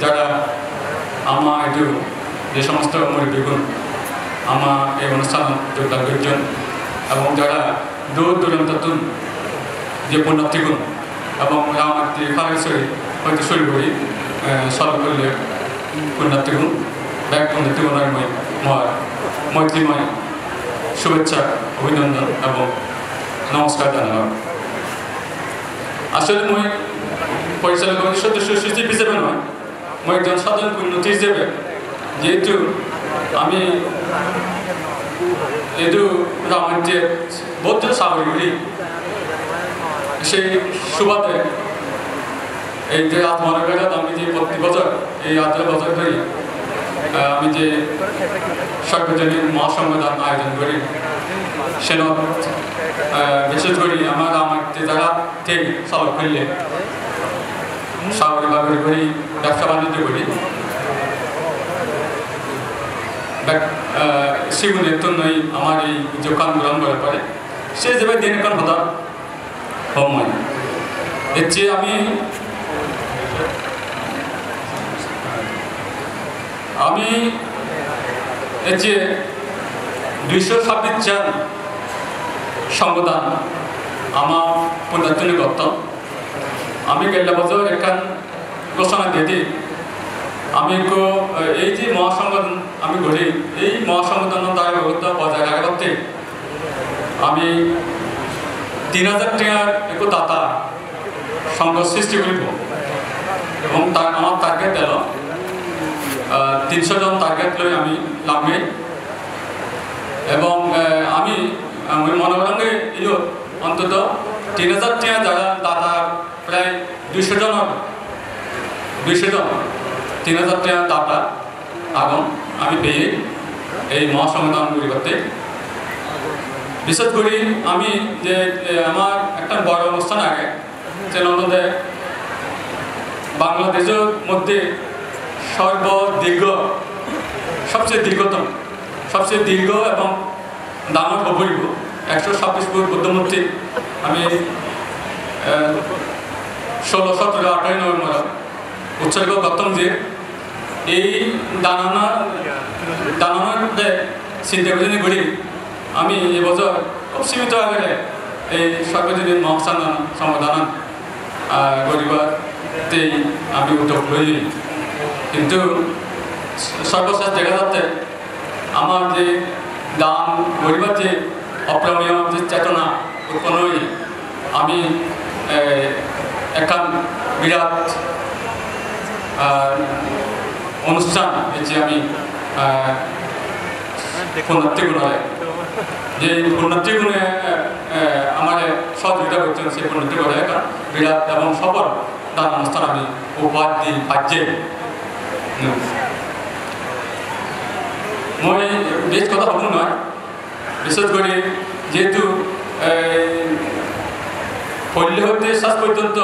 যারা আমার এই যে সমস্ত মুরব্বীগুণ আমার এই অনুষ্ঠান যোগদান করছেন এবং যারা দূর দূরান্ত যে পুণ্যার্থীগুণ এবং রামার্থী খালেশ্বরী হয়তো শুরু করি সর্বকল্যে পুণ্যার্থীগুণ ব্যাগ পুণ্যার্থীগুণের মৈত্রীময় শুভেচ্ছা অভিনন্দন এবং নমস্কার জানালাম। আসলে মই পরিচালক কমিটির সদস্য সচিব হিসেবে নয়, মই একজন সাধারণ পুণ্যর্থী হিসেবে, যেহেতু আমি এদু রামার্থীর বৌদ্ধ সাগরগুলি সেই সুবাদে এই যে আত্মনগরাত আমি যে প্রতি বছর এই 18 বছর ধরে আমি যে সর্বজনীন মহাসংবাদ আয়োজন করি সেন বিশেষ করে আমার যে যারা ঠিক সব করলে স্বাভাবিক করি ব্যবসা বাণিজ্য করি সেগুলির জন্যই আমার এই যোগান গ্রহণ করার পরে সে যেভাবে দিনক্ষণ হতা সময় এর চেয়ে আমি এর যে 226 জন সংবিধান আমার পুনর্জন্য করতাম। আমি গেল বছর এখান ঘোষণা দিয়ে দিই আমি এই যে মহাসংগঠন আমি গড়ি এই মহাসংগঠন দায়বদ্ধতা বজায় রাখতে আমি 3000 টাকার একটু দাতা সংঘ সৃষ্টি করব এবং আমার টার্গেট এলো 300 জন টার্গেট লই আমি নামে এবং আমি মনে করেন অন্তত 3000 টাকা যারা দাতা প্রায় 200 জন 3000 টাকা দাতা আগুন আমি পেয়ে এই মহাসংগঠনগুলি করতে বিশেষ করে আমি যে আমার একটা বড় অনুষ্ঠান আগে যে নন্দে বাংলাদেশের মধ্যে সবচেয়ে দীর্ঘ এবং দামর অপরিব 126 ফুট বুদ্ধমূর্তি আমি 16, 17, 18 নভেম্বর উৎসর্গ করতাম যে এই দানানাতে চিন্তা করে করি আমি এবছর খুব সীমিত আকারে এই সর্বজনীন মহাসংগঠন সমাধান করিবারতেই আমি উদ্যোগ লই, কিন্তু সর্বশেষ দেখা যাচ্ছে আমার যে দান করিবার যে অপ্রমেয় যে চেতনা উৎপন্ন হয়ে আমি এখন বিরাট অনুষ্ঠান যে আমি পুণ্যার্থীগুণে যে পুণ্যার্থীগুণে আমার সহযোগিতা করছেন সেই পুণ্যার্থীগুণে এখন বিরাট এবং সফল দান অনুষ্ঠান আমি উপহার দিই পাচ্ছি। মই বেশ কথা হব নয়, বিশেষ করে যেহেতু পল্লী হতে শেষ পর্যন্ত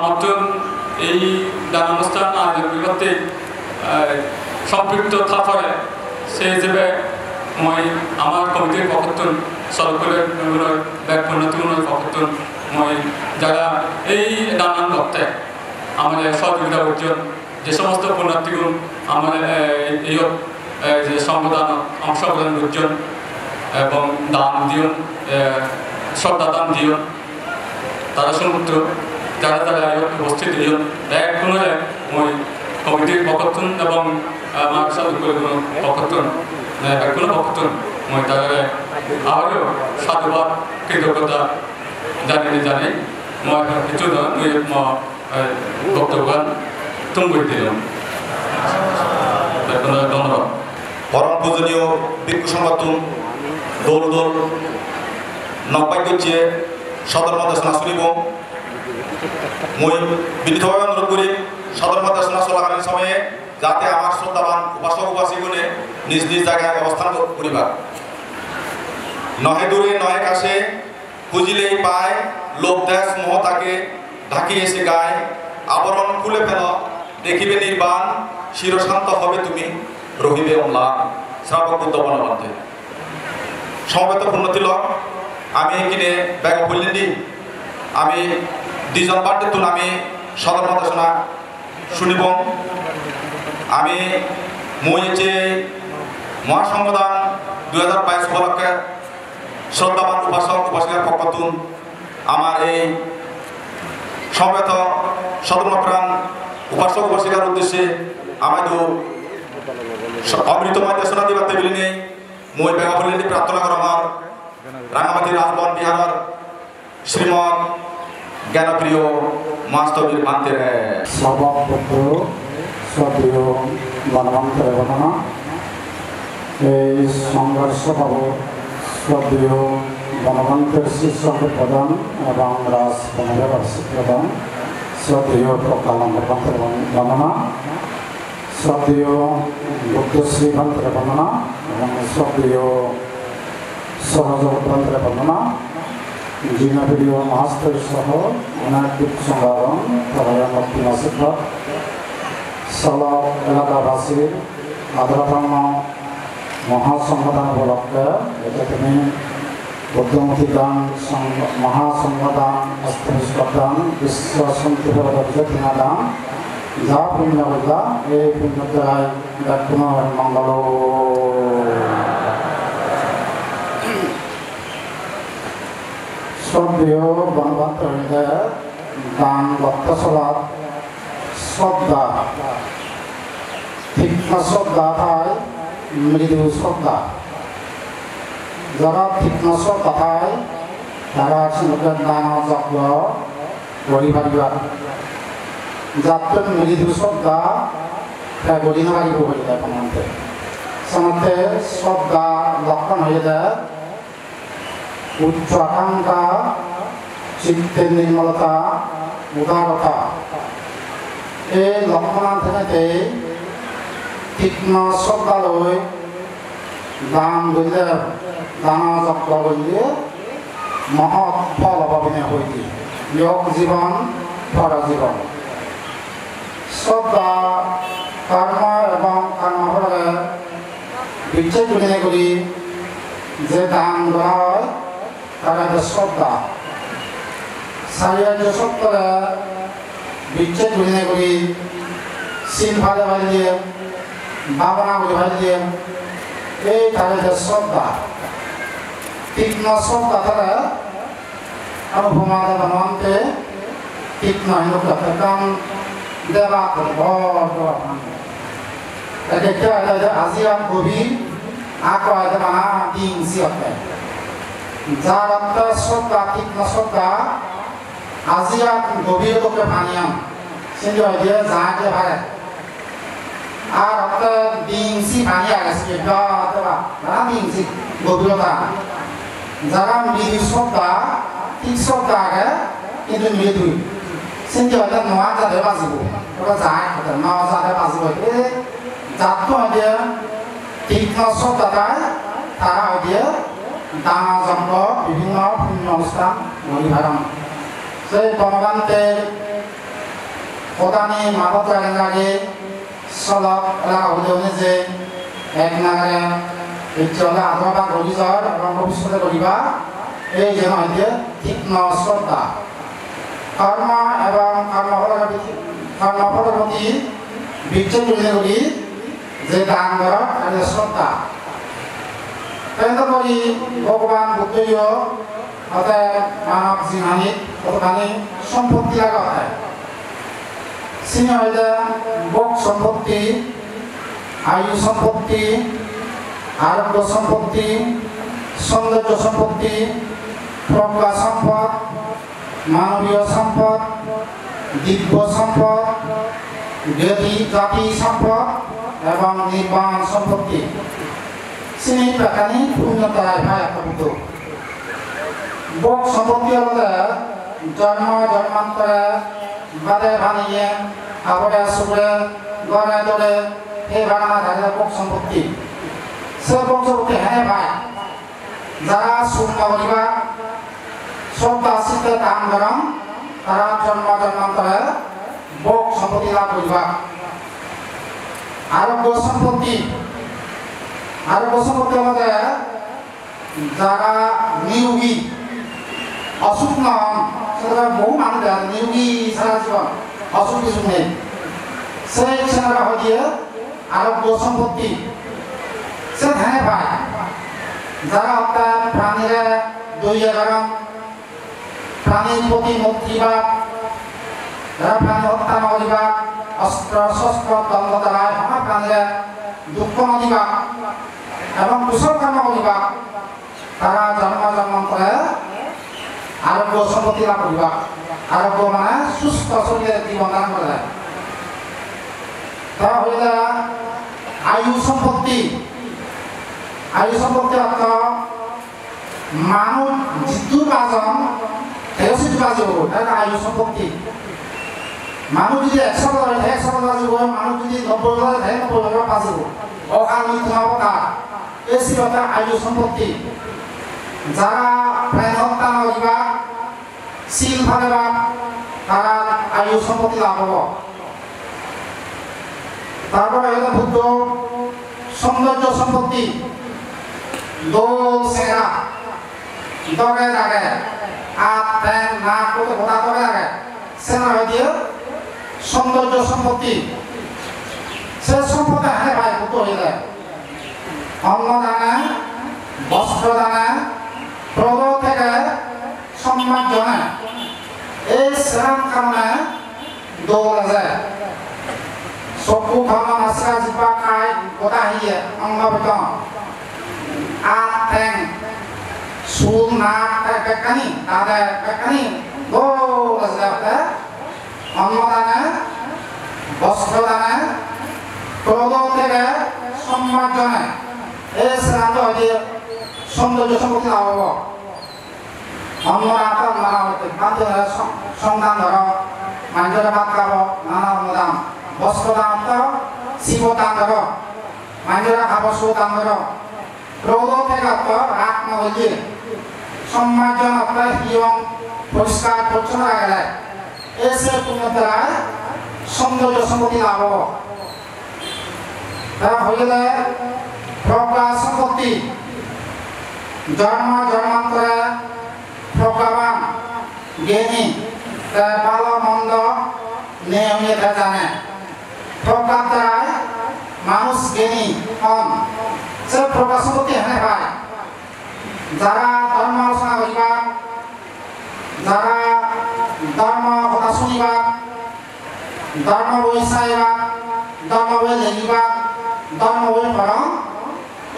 মতন এই দান অনুষ্ঠান আয়োজন করতে সম্পৃক্ত থাকার সে হিসেবে মই আমার কমিটির পক্ষতুন সরকারের ব্যাগ পুণ্যার্থীগুলোর পক্ষতুন মই যারা এই দান করতে আমার সহযোগিতা করছেন যে সমস্ত পুণ্যার্থীগুণ আমার এই যে সংবিধান অংশগ্রহণ করছেন এবং দান দিয়ন শ্রদ্ধা দান দিয়ন তারা সমুদ্র যারা যারা উপস্থিত দিয়ন এক কোনো মই কমিটির পক্ষতুন এবং আমার সরকারের পক্ষতুন কোনো পক্ষতুন মই তারা আরও সাধুবাদ কৃতজ্ঞতা জানি মই কিছু বক্তব্য তুমি দিলাম ধন্যবাদ। পরম পূজনীয় ভিক্ষু সংগঠন দোল দোল নবাগ্য চেয়ে সদর মদেশনা শুনিব মই বিনীতভাবে অনুরোধ করি সদর মদেশনা চলাকালীন সময়ে যাতে আমার শ্রদ্ধাবান উপাসক উপাসীগুণে নিজ নিজ জায়গায় অবস্থান করিবা নহে দূরে নহে কাছে খুঁজিলেই পায় লোভ দেশ মোহ তাকে ঢাকিয়ে এসে গায় আবরণ খুলে ফেল দেখিবে নির্বাণ শিরশান্ত হবে তুমি রহিবে অম্লান শ্রাবক বুদ্ধ বনবন্ধে সমবেত পুণ্যতিলক আমি কিনে ব্যাগ বললেন দি আমি দুইজন বার্থডে তুন আমি সদর মদেশনা শুনিব আমি মই যে মহাসংবিধান 2022 উপলক্ষে শ্রদ্ধাবান উপাসক উপাসিকার পক্ষ তুন আমার এই সমবেত সদর্মপ্রাণ উপাসক উপাসিকার উদ্দেশ্যে আমাদের অমৃতময় দেশনা দিবার টেবিল নেই মই বেগা বললেন প্রার্থনা করা আমার রাঙামাটি রাজবন বিহারের শ্রীমদ জ্ঞানপ্রিয় মাস্তবীর মান্তের সর্বভদ্র সদীয় বনবন্তের ঘটনা এই সংঘর্ষ পাবো সদীয় বনবন্তের শীর্ষক প্রধান এবং রাজ বনের বার্ষিক প্রধান সদীয় প্রকালন বন্তের বর্ণনা সদীয় বুদ্ধশ্রী বন্তের বর্ণনা এবং সদীয় সহযোগ বন্তের বর্ণনা জিনাপ্রিয় মাস্টার সহ অনেক সংবাদন তরায়ামতি মাসিকত সলক এলাকাবাসীর আদরপূর্ণ মহাসংবাদন উপলক্ষে এটা তুমি বুদ্ধমুখী দান মহাসংবাদন অস্ত্রদান বিশ্ব শান্তি প্রদর্শনা দান যা পুণ্য বললা এই পুণ্যতায় পুনর মঙ্গল শ্রদ্ধেয় বনবন্তরীদের দান ভক্তসলাদ শ্রদ্ধা তীক্ষ্ণ শ্রদ্ধা হয় মৃদু শ্রদ্ধা যারা তীক্ষ্ণ শ্রদ্ধা হয় তারা সেগুলোকে দান যজ্ঞ করি পারিবা যাতে মৃদু শ্রদ্ধা গড়ি নারিব হয়ে যায় প্রমাণতে সামনে শ্রদ্ধা লক্ষণ হয়ে যায় উচ্চ আকাঙ্ক্ষা চিত্তের নির্মলতা উদারতা এই লক্ষণ থেকে তীক্ষ্ণ শ্রদ্ধালৈ দান দিলে দান যজ্ঞ করলে মহৎ ফল অভাবিনে হইতে যোগ জীবন পর জীবন শ্রদ্ধা কর্ম এবং কর্মফলে বিচ্ছেদ করি যে দান করা হয় তারা শ্রদ্ধা সারিয়ার্য সত্তরে বিচ্ছেদ ঘুরিয়ে করি শিল ভালে ভালিয়ে ভাবনা করে ভালিয়ে এই তাদের শ্রদ্ধা তীক্ষ্ণ শ্রদ্ধা তারা আমি ভূমাদে বনবন্তে তীক্ষ্ণ হিন্দু একদম দেবা করে আজি গভীর আকৌ বানা দিংসি যার অন্তর শ্রদ্ধা তীক্ষ্ণ শ্রদ্ধা আজি গভীর লোকে ভানিয়াম সেটি হয়ে যাকে ভারে আর অন্তর দিংসি ভানিয়া গেছে বানা দিংসি গভীরতা যারা মৃদু শ্রদ্ধা ঠিক শ্রদ্ধা আগে কিন্তু মৃদু সেটি হয়ে নোয়া যাতে বাজিব যায় ন যাতে বাজিব যাত হয়ে তীক্ষ্ণ শ্রদ্ধায় তারা হয়ে দান যজ্ঞ বিভিন্ন পুণ্য অনুষ্ঠান মরিভারণ সেই বনবন্তের প্রধানী মাদক লাগে সলক এলাকা হলে যে এক নাগারে হলে আধা গড়ি যাওয়ার এবং ভবিষ্যতে করিবা এই যেন হইতে তীক্ষ্ণ শ্রদ্ধা কর্ম এবং কর্মফলের প্রতি বিচ্ছেদ করি যে দান করা তাদের শ্রদ্ধা তেমনি ভগবান বুদ্ধীয় অতএব মানব জীবনী কতখানি সম্পত্তি লাগা হয় সিনে হইলে ভোগ সম্পত্তি আয়ু সম্পত্তি আরোগ্য সম্পত্তি সৌন্দর্য সম্পত্তি, প্রজ্ঞা সম্পদ, মানবীয় সম্পদ, দিব্য সম্পদ, জাতি সম্পদ এবং নির্বাণ সম্পত্তি। sini pakani punyata hai akabutu. Bok সম্পত্তি হলে জন্ম জন্মান্তরে বাদে বানিয়ে আবরে সুবরে গড়ে দরে এই বাগানা থাকে বক সম্পত্তি। সে বক সম্পত্তি হ্যাঁ ভাই যারা সুখ করিবা সব আসিতে কাম করম তারা জন্ম জন্মান্তরে বক সম্পত্তি লাভ করিবা। আরোগ্য সম্পত্তি হলে যারা নিরোগী অসুখ নন সেটা বহু মানুষ নিরোগী সারা জীবন অসুখ কিছু নেই সেই সেনারা হয়ে আরোগ্য সম্পত্তি সে ধ্যানে পায় যারা অর্থাৎ প্রাণীরা দইয়া গরম প্রাণীর প্রতি মৈত্রীবাদ যারা প্রাণী হত্যা নকরিবা অস্ত্র শস্ত্র দ্বন্দ্ব দ্বারা আমার প্রাণীরা দুঃখ নদিবা এবং কুশল কর্ম করিবা তারা জন্ম জন্মান্তরে আরোগ্য সম্পত্তি লাভ করিবা। আরোগ্য মানে সুস্থ শরীরে জীবন দান করে তা হইলে আয়ু সম্পত্তি। আয়ু সম্পত্তি অর্থ মানুষ যিটো বাজন তেরোশি বাজিব তাকে আয়ু সম্পত্তি। মানুষ যদি 100 বছর 100 বছর বাজিব, মানুষ যদি 90 বছর 90 বছর বাজিব। অকাল মৃত্যু অবতা এই ছিল তার আয়ু সম্পত্তি। যারা প্রাণ হত্যা নকরিবা শিল ফালিবা তারা আয়ু সম্পত্তি লাভ হব। তারপরে হলো বুদ্ধ সৌন্দর্য সম্পত্তি। দোল সেরা দগে লাগে আর প্যান না করতে ঘোড়া দগে লাগে সেনা হয়ে দিয়ে সৌন্দর্য সম্পত্তি। সে সম্পত্তি হ্যাঁ ভাই বুদ্ধ হয়ে যায় অন্ন দানে বস্ত্র দানে প্রদ থেকে সম্মান জনে এই সেরাম কারণে দৌল আছে। চকু ধর্ম নাচা জিপা খাই গোটা হিয়ে অঙ্গ বেতন আঠ ঠেং চুল নাক বেকানি তাদের বেকানি দৌল আছে। অন্ন দানে বস্ত্র দানে প্রদ থেকে সম্মান জনে এই সেরান্ত হয়ে সৌন্দর্য সম্পত্তি লাভ হব। অন্য আতর নানা হইতে সংদান ধর মানুষের ভাত খাব নানা অনুদান বস্ত্র দান শিব দান ধর মানুষেরা খাব সুদান ধর রৌদ থেকে রাগ নদী সম্মার্জন আপনার হিয়ং পরিষ্কার পরিচ্ছন্ন গেলে এসে পুণ্যের দ্বারা সৌন্দর্য সম্পত্তি লাভ হব। তারা হইলে প্রজ্ঞা সম্পত্তি। জন্ম জন্মান্তরে প্রজ্ঞাবান জ্ঞানী ভালো মন্দ নিয়মিয়ে জানে। প্রজ্ঞার দ্বারায় মানুষ জ্ঞানী হন সে প্রজ্ঞা সম্পত্তি হ্যাঁ পায়। যারা ধর্ম আলোচনা করিবা যারা ধর্ম কথা শুনিবা ধর্ম বই চাইবা ধর্ম বই লেখিবা ধর্ম বই পড়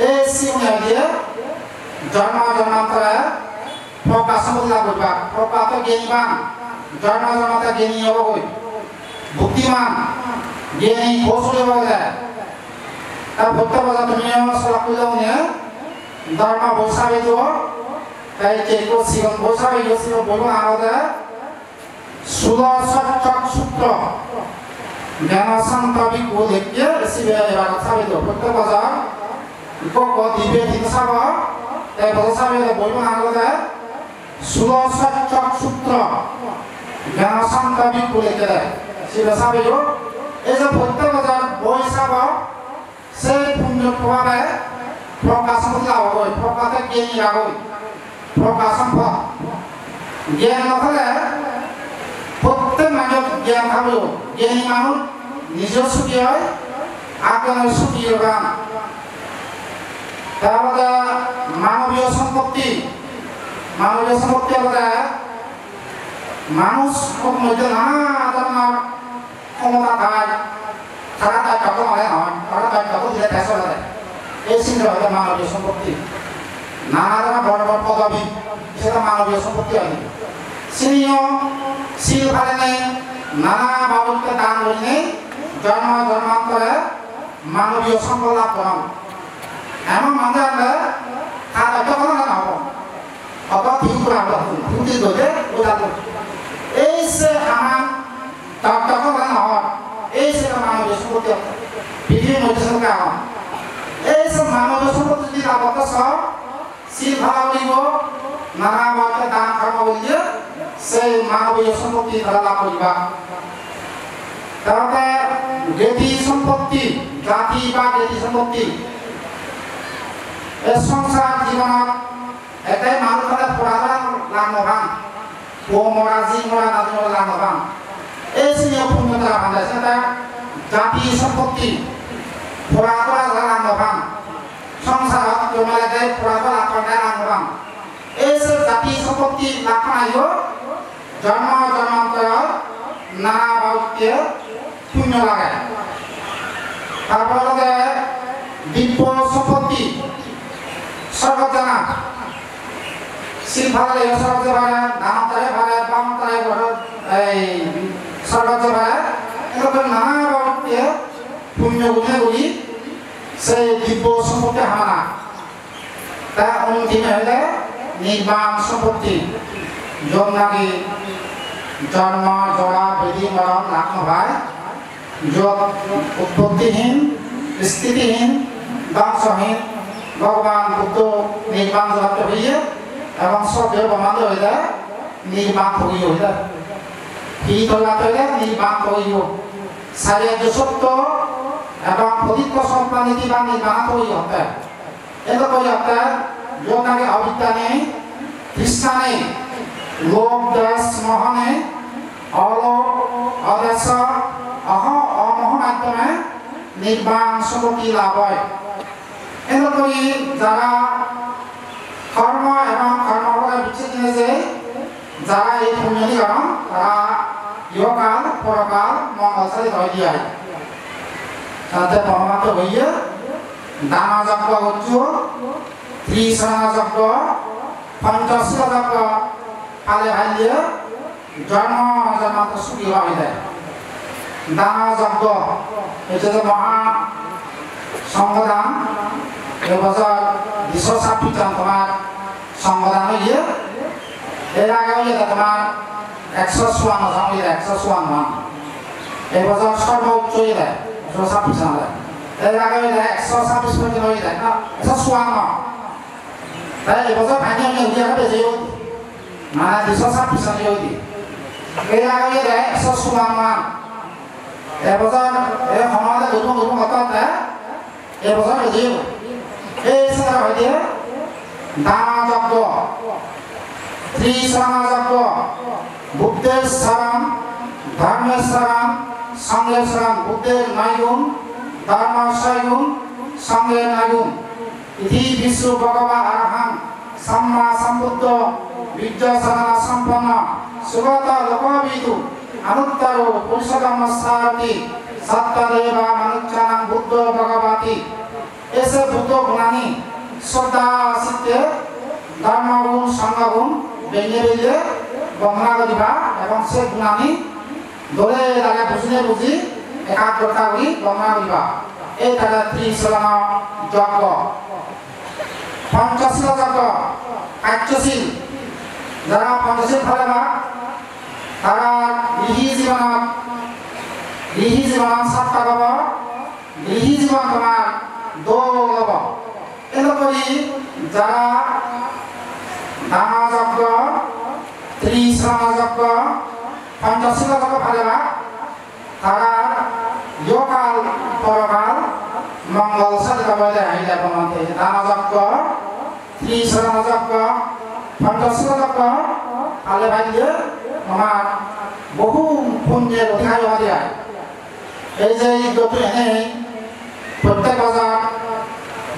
এই সিমে দিয়ে জন্ম জন্মান্তরে প্রজ্ঞা সম্পত্তি লাভ করিবা। প্রজ্ঞা তো জ্ঞানীবান জন্ম জন্মান্তরে জ্ঞানী হবই বুদ্ধিমান জ্ঞানী কৌশলী হব যায়। তার ভক্ত বাজা তুমিও সলাপ করলেও নিয়ে ধর্ম বৈশাখী দিব তাই কেউ শিবন বৈশাখী শিব বলবো আলাদা সুদর্শক সূত্র জ্ঞান শান্তবিক দেখে শিবে এবার সাবি দিব ভক্ত বাজা দিবে দিন সাব তাই বৈশাখী বলবো আলাদা সুদর্শক সূত্র জ্ঞান শান্তবিক দেখে শিবে সাবি দিব। এই যে ভক্ত বাজার বৈশাখ সেই পুণ্য প্রভাবে প্রজ্ঞা সম্পত্তি লাভ হবই। প্রজ্ঞাতে জ্ঞানী লাগই প্রজ্ঞা সম্পদ। জ্ঞান নহলে প্রত্যেক মানুষ জ্ঞান থাকলেও জ্ঞানী মানুষ নিজেও সুখী হয় আগ্রহের সুখী গান। তারপরে মানবীয় সম্পত্তি। মানবীয় সম্পত্তি হলে মানুষ মধ্যে নানা ধরনের ক্ষমতা থাকে তারা দায়িত্ব নয় নয় তারা দায়িত্ব দিলে ফেসলা দেয় এই চিন্তা হলে মানবীয় সম্পত্তি। নানা ধৰণৰ বড় বড় পদবী সেটা মানবীয় সম্পত্তি হয় সিনিও সিল ফালেনে নানা বাবুকে দান করিনে জন্ম জন্মান্তরে মানবীয় সম্পদ লাভ করা এমন মানুষ আমরা তার অত কোনো না হব অত ঠিক করে আমরা ভুতি ধরে বোঝাতে এই সে আমার তখন না হয় এই সে মানবীয় সম্পত্তি পৃথিবীর মধ্যে সরকার এই সব মানবীয় সম্পত্তি যদি লাভ করতে সব সিল ভাড়া করিব নানা বাবুকে দান কর্ম করিলে সেই মানবীয় সম্পত্তি তারা লাভ করিবা তারপরে জ্ঞাতি সম্পত্তি জাতি বা জ্ঞাতি সম্পত্তি এই সংসার জীবনত এটাই মানুষ পড়া লাভবান ও মরা জি মরা নাতি মরা লাভবান এই শ্রেণীয় পুণ্য তারা ভান্ডার সেটা জাতি সম্পত্তি পড়া লাভবান সংসারত জমালে পড়া লাভবান এই সব জাতি সম্পত্তি লাভ নাইও জন্ম জন্মান্তর নানা বাউকে পুণ্য লাগে তারপরে দিব্য সম্পত্তি স্বর্গত জানা শিলভালে স্বর্গত ভাড়া দামতারে ভাড়া বামতারে এই স্বর্গত ভাড়া এরকম নানা বাউকে পুণ্য গুণে গুলি সেই দিব্য সম্পত্তি হানা তা অন্তিম হলে নির্বাণ সম্পত্তি যোগ নাকি জন্ম জরা বেদি মরণ লাভ নয় যোগ উৎপত্তিহীন স্থিতিহীন ধ্বংসহীন ভগবান বুদ্ধ নির্বাণ জগত হইয়ে এবং সবদের প্রমাণ হয়ে যায় নির্বাণ হয়ে হয়ে যায় কি তলাত হইলে নির্বাণ হইব সারিয়ার্য সত্য এবং পবিত্র সম্পাদিত বা নির্বাণ হয়ে হতে এটা করে হতে যোগ নাকি অবিদ্যানে কৃষ্ণানে লোক দেশ মহনে অলোক অদেশ অমোহ মাধ্যমে নির্বাণ সম্পত্তি লাভ হয় এরকমই যারা কর্ম এবং কর্মফলে বিচ্ছিন্ন যে যারা এই পুণ্যনি করেন তারা ইহকাল পরকাল মঙ্গলশালী হয়ে দিয়ে তাতে পরমাত্ম হইয়ে দানা যজ্ঞ হচ্ছে ত্রিশরণ যজ্ঞ পঞ্চশীল যজ্ঞ পালে ভাইলে জন্ম জন্মান্ত সুখী হয়ে যায় দানা যজ্ঞ এটা যে মহা সংগদান এবছর 226 জন তোমার সংগদান হয়ে এর আগে হয়ে তোমার 154 জন হয়ে 154 জন এবছর সর্বোচ্চ হয়ে যায় 126 জন এর আগে হয়ে 126 পর্যন্ত হয়ে যায় না 154 তাই এবছর ভাঙিয়ে আমি হয়ে যাবে যে মানে 226 জন হয়ে এর আগে হয়ে 154 মান এবছর এই সমাজে নতুন নতুন কথা এবছর হয়ে এই সারা হয়ে দানা যজ্ঞ ত্রিশরণ যজ্ঞ বুদ্ধের শরণ ধর্মের শরণ সঙ্গের শরণ বুদ্ধের 9 গুণ ধর্মের 6 গুণ সঙ্গের 9 গুণ ইতি বিশ্ব ভগবা আরহাং সম্মা সম্বুদ্ধ বিদ্য শরণ সম্পন্ন সুগত লোকবিদু अनुत्तर पुरुषोत्तम सारथी सत्यदेवा मनुष्यानां बुद्ध भगवती ऐसे बुद्ध गुणानी श्रद्धा सिद्धे धर्म गुण संग गुण बेंगे बेंगे बंगला करिबा एवं से गुणानी दले दाले बुझने बुझी एकाग्रता करी बंगला करिबा ए तारा त्रिशरण यज्ञ पंचशील यज्ञ काच्यशील যারা পঞ্চশীল ফলেবা তারা গৃহী জীবন সাতটা পাব গৃহী জীবন তোমার দোল হব এরকমই যারা দানা যজ্ঞ ত্রিশরণ যজ্ঞ পঞ্চশীল যজ্ঞ ফালেবা তারা ইহকাল পরকাল মঙ্গলশালী পাবলে আহিলে বনতে দানা যজ্ঞ ত্রিশরণ যজ্ঞ পঞ্চশীল যজ্ঞ ফালে ভাইলে আমার বহু পুণ্যের অধিকারী হওয়া যায় এই যে যত এনে প্রত্যেক বছর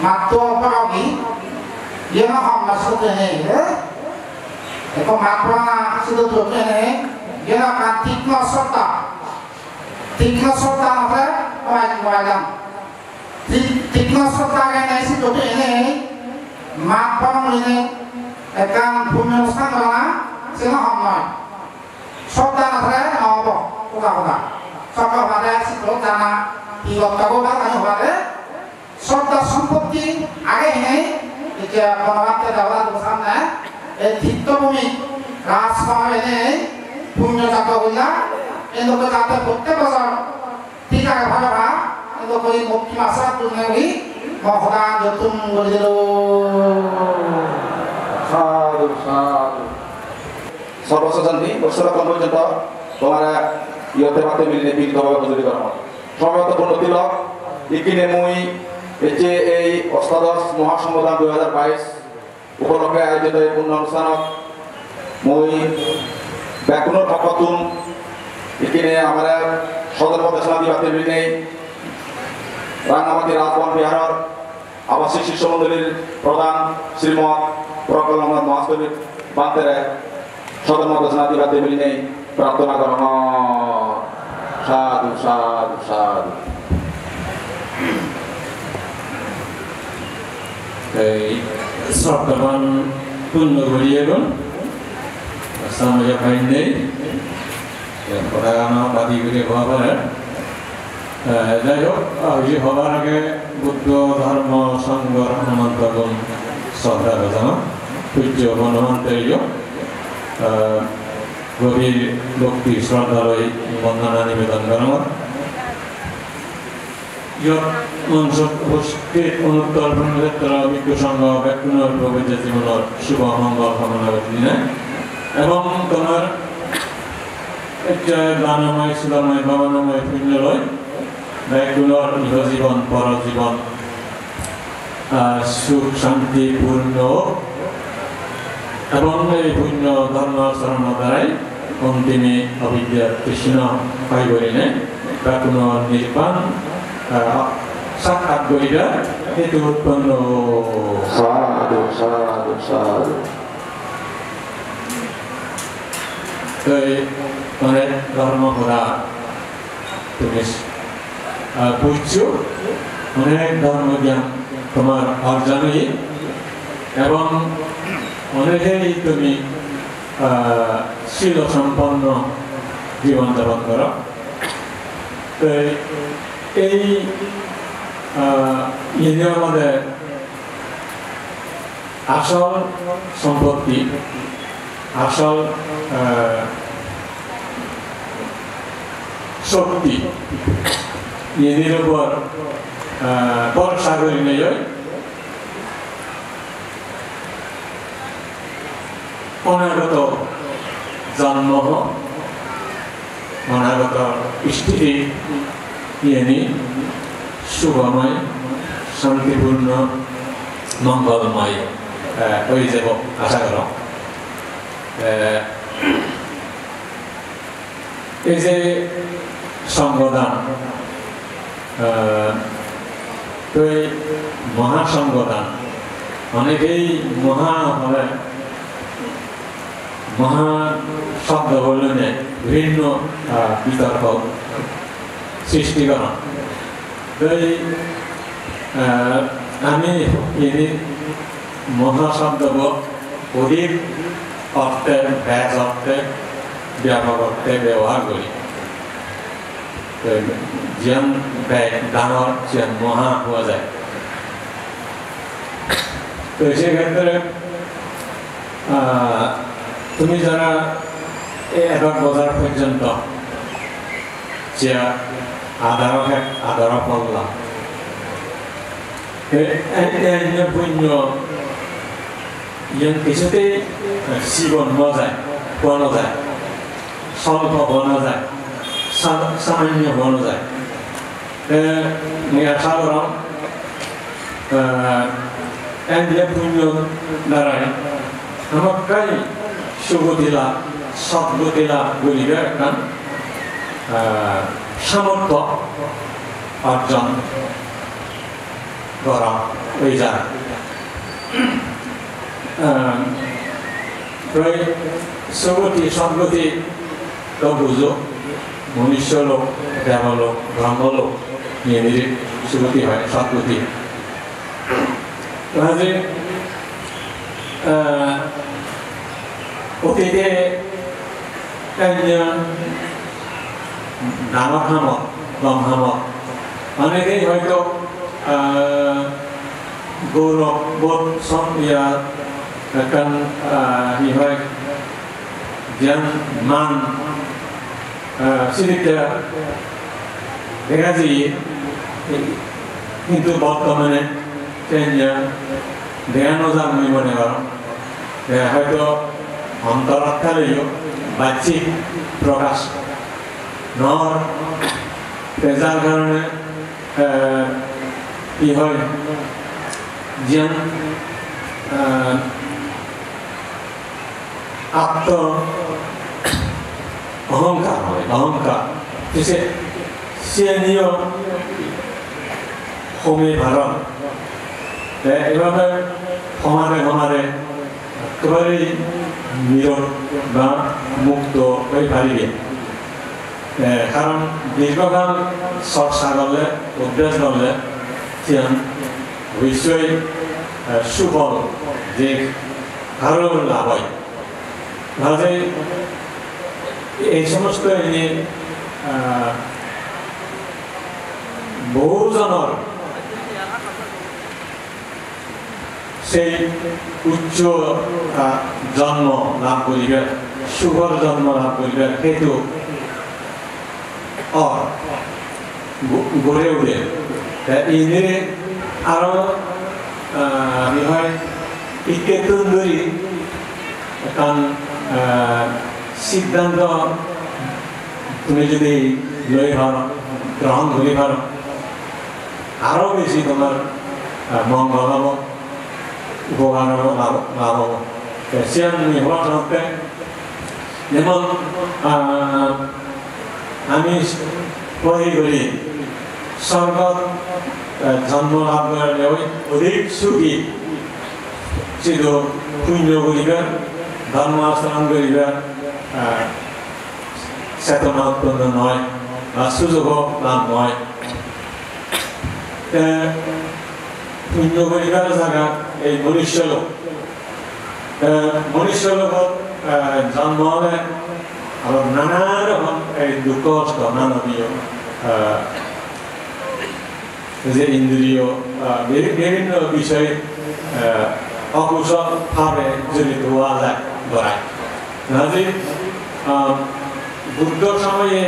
মাত্র অপরাধী ইয়ে হম না শুধু এনে এখন মাত্র না শুধু যত এনে ইয়ে না তীক্ষ্ণ শ্রদ্ধা হবে ময়দান তীক্ষ্ণ শ্রদ্ধা এনে যত এনে মাঘ পালনে একান পুণ্য অনুষ্ঠান করা সেটা হয় সপ্তাহ ধরে নহব কোথা কোথা সকাল বাদে শীতল জানা কি লক্ষ্য বা কাজ হবারে সপ্তাহ সম্পত্তি আগে নেই এতিয়া বনবাতে যাওয়া সামনে এই তীর্থভূমি রাজসভা এনে পুণ্যজাত হইলা এগুলো যাতে প্রত্যেক বছর ঠিক আছে ভালো ভা এগুলো এই মুক্তি মাসা তুলনে হই মহদা নতুন বলিল সাধু সাধু সর্বস্ব শান্তি বৎসরক্ষণ পর্যন্ত তোমার ইয়তে মাতে মিলিয়ে বিহিতভাবে প্রযোজিত করা হয় সমবেত পূর্ণ তিলক ইকিনে মুই এই অষ্টাদশ মহাসংবিধান 2022 উপলক্ষে আয়োজিত এই পূর্ণ অনুষ্ঠানত মই ব্যাকুণৰ পক্ষতুন ইকিনে আমার সদর প্রদেশনা দিবাতে মিলিয়ে রাঙ্গামাটি রাজবন বিহারের আবাসিক শিশু মন্দিরের প্রধান শ্রীমৎ প্রকল মোহাম্মদ মহাস্তরী বান্তেরে সদর প্রদেশনা দিবাতে মিলিয়ে প্রার্থনা করা সাধু সাধু সাধু এই শ্রদ্ধাবান পূর্ণ গড়িয়েগণ সামনে পাইনি প্রধান বাদী করে হওয়া পারে যাই হোক এই হবার আগে বুদ্ধ ধর্ম সংঘর হনুমন্তগণ শ্রদ্ধা জানা পূজ্য হনুমন্তর্য গভীর ভক্তি শ্রদ্ধালয় বন্দনা নিবেদন করা মঞ্চত উপস্থিত অনুত্তর ব্রহ্মক্ষেত্র বিজ্ঞ সংঘ ব্যাকুণর প্রভৃতি জীবনের শুভ মঙ্গল কামনা করছি এবং তোমার একটা দানময় সুদাময় ভবনময় পুণ্যলয় ব্যাকুণর ইহজীবন পরজীবন সুখ শান্তি পূর্ণ এবং এই পুণ্য ধর্ম চরণ দ্বারাই অন্তিমে অবিদ্যা কৃষ্ণ হয় করিনে ব্যাকুণর নির্বাণ সাক্ষাৎ করিয়া হেতু উৎপন্ন সাধু সাধু সাধু অনেক ধর্ম করা তুমি বুঝছো অনেক ধর্ম জ্ঞান তোমার অর্জনই এবং অনেকেই তুমি শীল সম্পন্ন জীবনযাপন করো এই ইন্ডিয়ার মধ্যে আসল সম্পত্তি আসল শক্তি এদের উপর ভরসা করে নিয়ে অনাগত জন্ম অনাগত স্থিতি ইয়ে শুভময় শান্তিপূর্ণ মঙ্গলময় হয়ে যাব আশা কর এই যে সংগদান মহাসংগদান অনেকেই মহা হলে মহা শব্দ বললে ভিন্ন বিতর্ক সৃষ্টি করা আমি মহাশব্দ অধিক অর্থে ব্যাস অর্থে ব্যাপক অর্থে ব্যবহার করি যেন ডাঙর যেন মহা হওয়া যায় তো সেক্ষেত্রে তুমি যারা এবার বছর পর্যন্ত যে আধার পড়লাম পুণ্য কিছুতেই জীবন যায় বনা যায় স্বল্প বনা যায় সামান্য বনা যায় সাধারণ পুণ্য দ্বারাই আমার প্রায় সুগতি লাভ সদ্গতি লাভ বলিবে একটা সামর্থ্য অর্জন করা হয়ে যায় প্রায় সুগতি সদ্গতি তো বুঝো মনুষ্য লোক দেবলোক ব্রহ্মলোক নিয়ে সুগতি হয় সদ্গতি অতীতে ডাঙর হামক কম হামক অনেকেই হয়তো গৌরব বোধ হয় জ্ঞান মান সিরিজটা দেখা যায় কিন্তু বর্তমানে দেখানো যান আমি মনে করো হয়তো অন্তরাত্মালেও বাহ্যিক প্রকাশ নর যার কারণে কি হয় জ্ঞান আত্ম অহংকার হয় অহংকার সে নিয়েও কমে ভালো এভাবে সমানে সমানে একেবারেই নীরব বা মুক্ত হয়ে পারিবে কারণ দীর্ঘকাল চর্চা করলে অভ্যাস করলে অবশ্যই সুফল যে ভালো লাভ হয় তাহলে এই সমস্ত এনে বহুজনের সেই উচ্চ জন্ম লাভ করিবে শুভর জন্ম লাভ করিবে হেতু গড়ে উঠে এদের আরো হয় ইত্যাদি কারণ সিদ্ধান্ত তুমি যদি লই পারো গ্রহণ করি পারো আরো বেশি তোমার মঙ্গল হব উপকার হব লাভ হব সে হওয়ার সত্ত্বে যেমন আমি পড়ি করি স্বর্গত জন্ম লাভ করলে অধিক সুখী শুধু পুণ্য করিবে ধর্ম আচরণ করিবে চেতনা উৎপন্ন নয় বা সুযোগ লাভ নয় পুণ্য করিবার জায়গা এই মনুষ্য লোক জন্ম হলে আবার নানা রকম এই দুঃখ কষ্ট মানবীয় যে ইন্দ্রিয় বিভিন্ন বিষয়ে অকুশল ভাবে জড়িত হওয়া যায় ধরায় কাজে বুদ্ধ সময়ে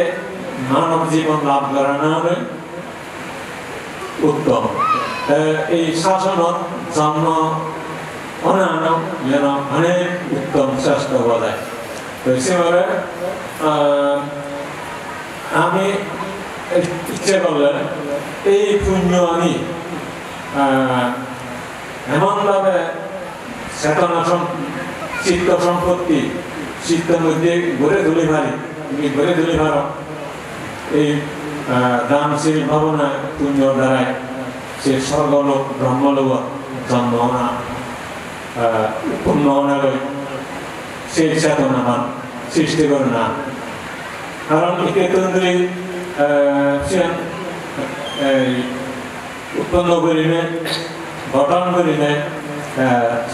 মানব জীবন লাভ করা না হলে উত্তম এই শাসনত জন্ম অন্যান্য যেন অনেক উত্তম শ্রেষ্ঠ হওয়া যায় তো সেভাবে আমি ইচ্ছে করলে এই পুণ্য আমি এমনভাবে চেতনা চিত্ত সম্পত্তি চিত্তের মধ্যে গড়ে তুলে পারি তুমি গড়ে তুলে পারো এই দানশীল ভাবনা পুণ্য দ্বারায় সে স্বর্গলোক ব্রহ্মলোক জন্ম না উৎপন্ন হনালৈ সেই চেতনামান সৃষ্টি করে না কারণ ইত্যাদি উৎপন্ন করি নাই গঠন করি নাই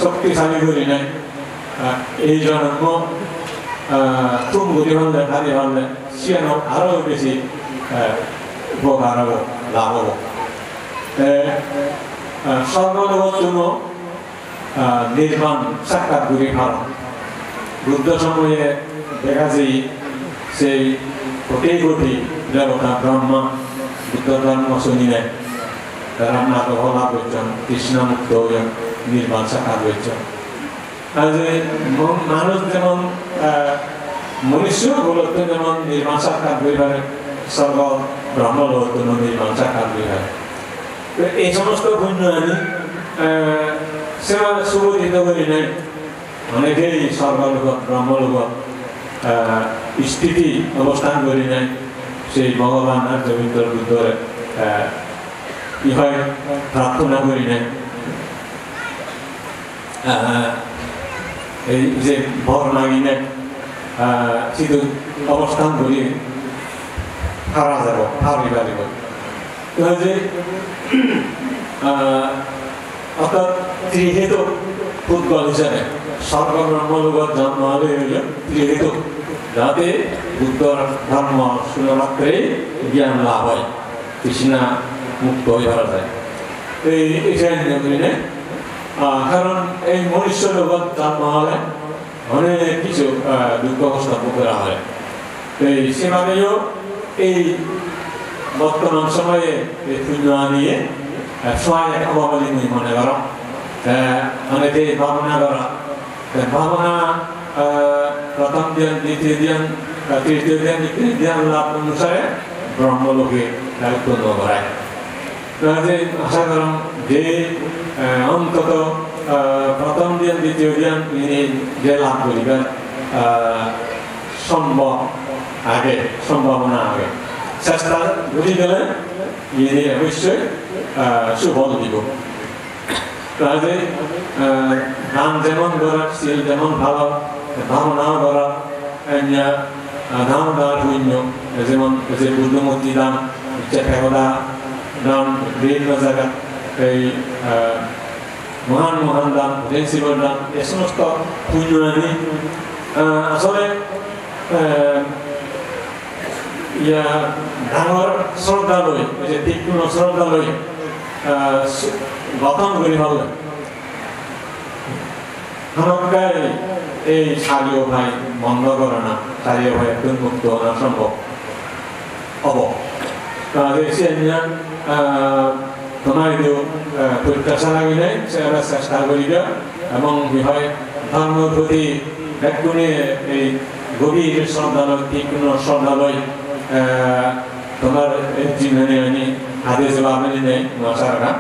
শক্তিশালী করি নাই এই জন্ম তুম গতি ভাবলে ভারী ভাবলে সিয়ান আরো বেশি উপকার হব লাভ হব স্বর্গলোক তুমি নির্মাণ সাক্ষাৎ করি ভালো বুদ্ধ সময়ে দেখা যায় সেই কোটি কোটি দেবতা ব্রহ্মা বুদ্ধ ধর্ম শুনিলে তারা আপনাকে হলা করছেন কৃষ্ণমুক্ত হয়ে নির্মাণ সাক্ষাৎ হয়েছেন মানুষ যেমন মনুষ্যগুলোতে যেমন নির্মাণ সাক্ষাৎ হয়ে পারে স্বর্গ ব্রহ্মলোক নির্মাণ সাক্ষাৎ হয়ে পারে এই সমস্ত পুণ্য আমি সেবা সুবোধিত করি নাই অনেকেই স্বর্গলোক ব্রহ্মলোক স্থিতি অবস্থান করি নাই সেই ভগবান আর রবীন্দ্র বুদ্ধরে কি হয় প্রার্থনা করি নাই এই যে ভর মাগি নাই শুধু অবস্থান করি হারা যাব হারি পারিব যে অর্থাৎ ত্রিহেতু ফুটবল হিসাবে স্বর্গ ব্রহ্মলোকত জন্ম হলে হইল ত্রিহিত যাতে বুদ্ধ ধর্ম শুধুমাত্রই জ্ঞান লাভ হয় তৃষ্ণা মুক্ত হয়ে ধরা যায় এই কারণ এই মনুষ্য লোকত জন্ম হলে অনেক কিছু দুঃখ কষ্ট ভোগ করা হয় এই সেভাবেও এই বর্তমান সময়ে এই পুণ্য আনিয়ে সময় অভাবলী মনে করো অনেকে ভাবনা করা ভাবনা প্রথম দিন দ্বিতীয় দিন তৃতীয় দিন জ্ঞান লাভ অনুসারে ব্রহ্মলোকে উৎপন্ন করায় আশা করম যে অন্তত প্রথম দিন দ্বিতীয় দিন যে লাভ করিবার সম্ভাবনা আগে চেষ্টা বুঝি গেলে ইনি অবশ্যই সুফল দিব কাজে দান যেমন করা শীল যেমন ভালো ভাবনাও করা দান দেওয়ার পুণ্য যেমন যে বুদ্ধমূর্তি দান চেপেগদা দান বিভিন্ন জায়গা এই মহান মহান দান শিবর দান এ সমস্ত পুণ্য আনি আসলে ডাঙর শ্রদ্ধালয় যে তীক্ষ্ণ শ্রদ্ধালয় গঠন করে হবে আমাকে এই চারিও ভাই বন্ধ করে না চারিও ভাই একদম মুক্ত হওয়া সম্ভব হব কাজে সে তোমার প্রত্যাশা লাগিলে সেটা চেষ্টা করিবে এবং বিষয় ধর্মের প্রতি একগুণে এই গভীর শ্রদ্ধালয় তীক্ষ্ণ শ্রদ্ধালয় তোমার জীবনে আমি আদেশ বাবলি নেই মশারা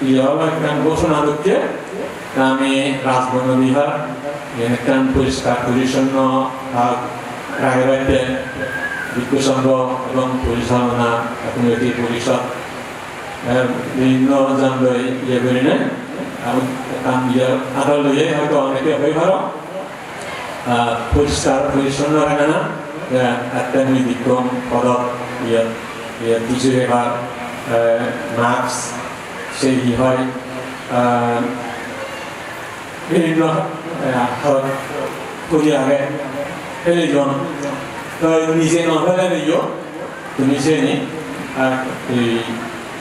ইয়ার ঘোষণা দিচ্ছে আমি রাজবন বিহার একটা পরিষ্কার পরিচ্ছন্ন রায়বাড়িতে বিক্ষু সংঘ এবং পরিচালনা কমিটি পরিষদ বিভিন্ন জন ইয়ে করি নেই আরো লইয়ে হয়তো অনেকে হয়ে ভালো পরিষ্কার পরিচ্ছন্ন রাখে না একটা বিক্রম পদক কিছু এবার মাস্ক সেই হয় বিভিন্ন করি আগে ফেলেজন নিজে নফেলে নিও তুমি সে নি এই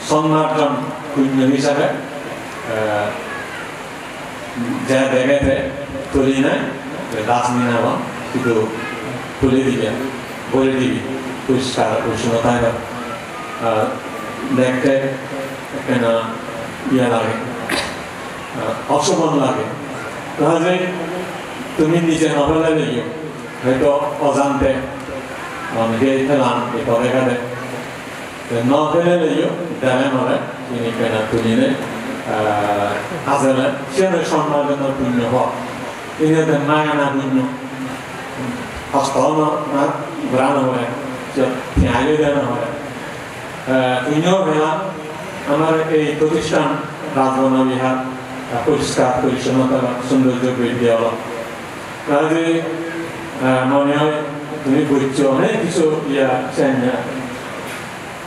সম্মার্জন পুণ্য হিসাবে যা দেখেছে তুলি নাই দাস নিনাব শুধু তুলে দিবে বলে দিবি পরিষ্কার পরিচ্ছন্নতায় দেখতে কেন ইয়ে লাগে অশোভন লাগে তাহলে তুমি নিজে নফেলে নিও হয়তো অজান্তে অনেকে ফেলান এই পরে কাটে নফেলে নিও দেবে নলে তিনি কেনা তুলিলে আসলে সে সম্মার্জনের পুণ্য হয় ini ada mana punya pastono na berana oleh jadi dan oleh punya bela আমার এই প্রতিষ্ঠান রাজবন বিহার পরিষ্কার পরিচ্ছন্নতা সৌন্দর্য বিদ্যালয় কাজে মনে হয় তুমি বুঝছো অনেক কিছু ইয়া চাই না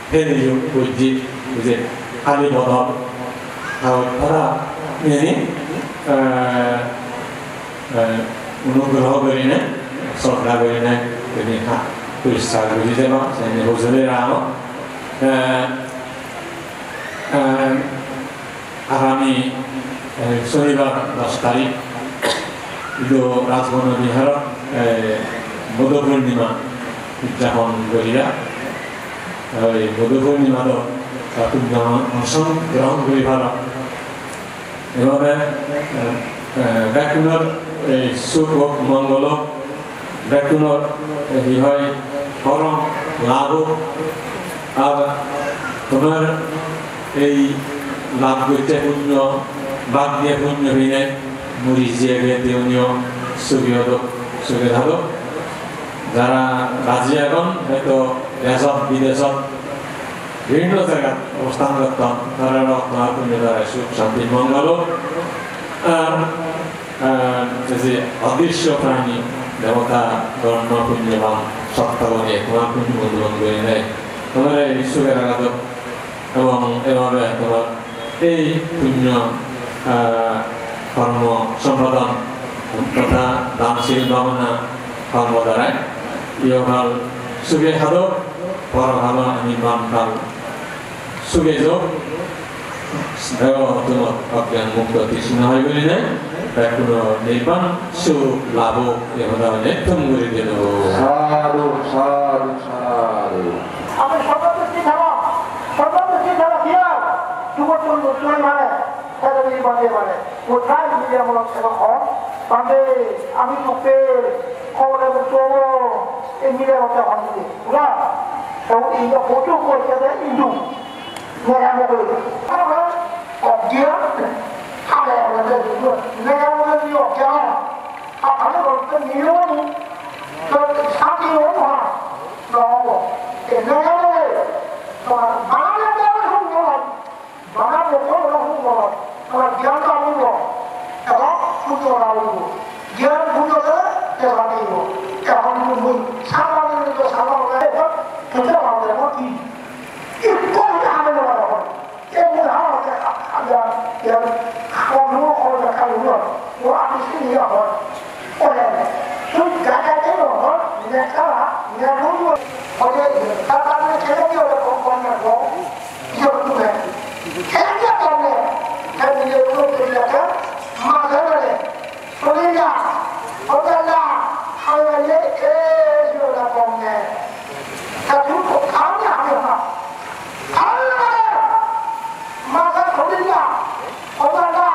ফেলে বুঝছি যে খালি বদল তারা মেনে অনুগ্রহ করি না শ্রদ্ধা করি না তুমি পরিষ্কার বুঝি দেব বুঝলে রাম আগামী শনিবার 10 তারিখ রাজবন বিহার বুদ্ধ পূর্ণিমা উদযাপন করিয়া ওই বুদ্ধ পূর্ণিমা অংশগ্রহণ গ্রহণ করি ভালো এভাবে ব্যাকুণর এই সুখ হোক মঙ্গল হোক ব্যাকুণর হয় পরম লাভ হোক আর তোমার এই লাভ করতে পুণ্য বাদ দিয়ে পুণ্য হইলে মুড়ি জিয়াগে দেওনীয় সুখে থাকো যারা রাজি এখন হয়তো দেশত বিদেশত বিভিন্ন জায়গায় অবস্থান করতাম তারা আপনার পুণ্য দ্বারা সুখ শান্তি মঙ্গল যে অদৃশ্য প্রাণী দেবতা ধর্ম পুণ্যবান সত্তাবনে তোমার পুণ্য অনুবন্ধ করে নেয় তোমার এই সুখের আঘাত এবং এভাবে তোমার এই পুণ্য কর্ম সম্পাদন তথা দানশীল ভাবনা কর্ম দ্বারাই ইহকাল সুখে সাধক পরকাল নির্মাণ কাল সুখে যোগ তোমার অজ্ঞান মুক্ত তৃষ্ণা হয় বলি নাই তাই কোনো নির্মাণ সুখ লাভ এভাবে নেতম করে দিল সাধু সাধু সাধু আমি সর্বদৃষ্টি ছাড়া কি আর যুবক বন্ধু চলে মানে ফেরবি বাঁধে মানে কোথায় মিডিয়ামূলক সেবা হন বাঁধে আমি তোকে খবরের তো এই মিডিয়া হতে হননি না এবং এই যে ফটো করছে ইন্দু নেগামে অজ্ঞান হালে নেগামে অজ্ঞান আমি বলতে নিয়ম তো সাথী হন নহব এই নেগামে তোমার বাংলা দেওয়ার মন বাংলা দেওয়ার মন তোমার জ্ঞানটা আনিব এবং পুজো আনিব জ্ঞান পুজোতে দেওয়া আনিব এখন তুমি সামান্য সামান্য খেতে পারবে না কি একটু আমি নেওয়া হবে এই মনে হয় খাওয়ানো খরচা খাওয়ানো ও আমি শুনিয়া হয় ওরে তুই গাড়া দেব হয় নেখালা নেবো ওরে তারপরে ছেড়ে দিয়ে ওরা কম না গো ইয়ে তুমি ছেড়ে দিয়ে করলে আমি যে ওগুলো পেরিয়াকে মা ধরে চলে যা ওদের না খাওয়ালে এই ওরা কম নেয় তা তুমি খাওয়ালে আমি না খাওয়ালে মাথা ধরে যা ওদের না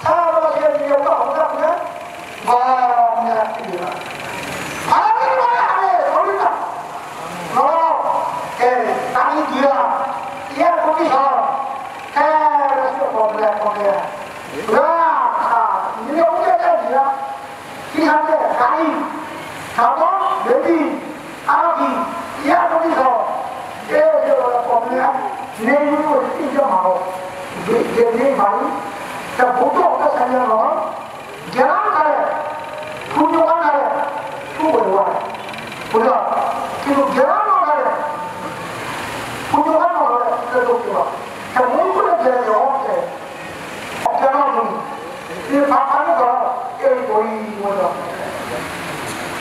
খাওয়ালে সে নিয়ে ওটা ওটা করে গরম রাখতে দিলাম আমি দিলাম ইয়ার কবি সব কি হবে গাড়ি খাবো বেবি আর কি ইয়ার কবি সব নেই মারো নেই মারি তা ভোটো ওটা সারিয়া নয় জ্ঞান করে পুজোগান করে શું બોલવા બોલો কিন্তু জ্ঞান করে পুজোগান করে এটা কেবা তা মন করে যে হচ্ছে কেন তুমি এই ভাবনা করো এই বই বলো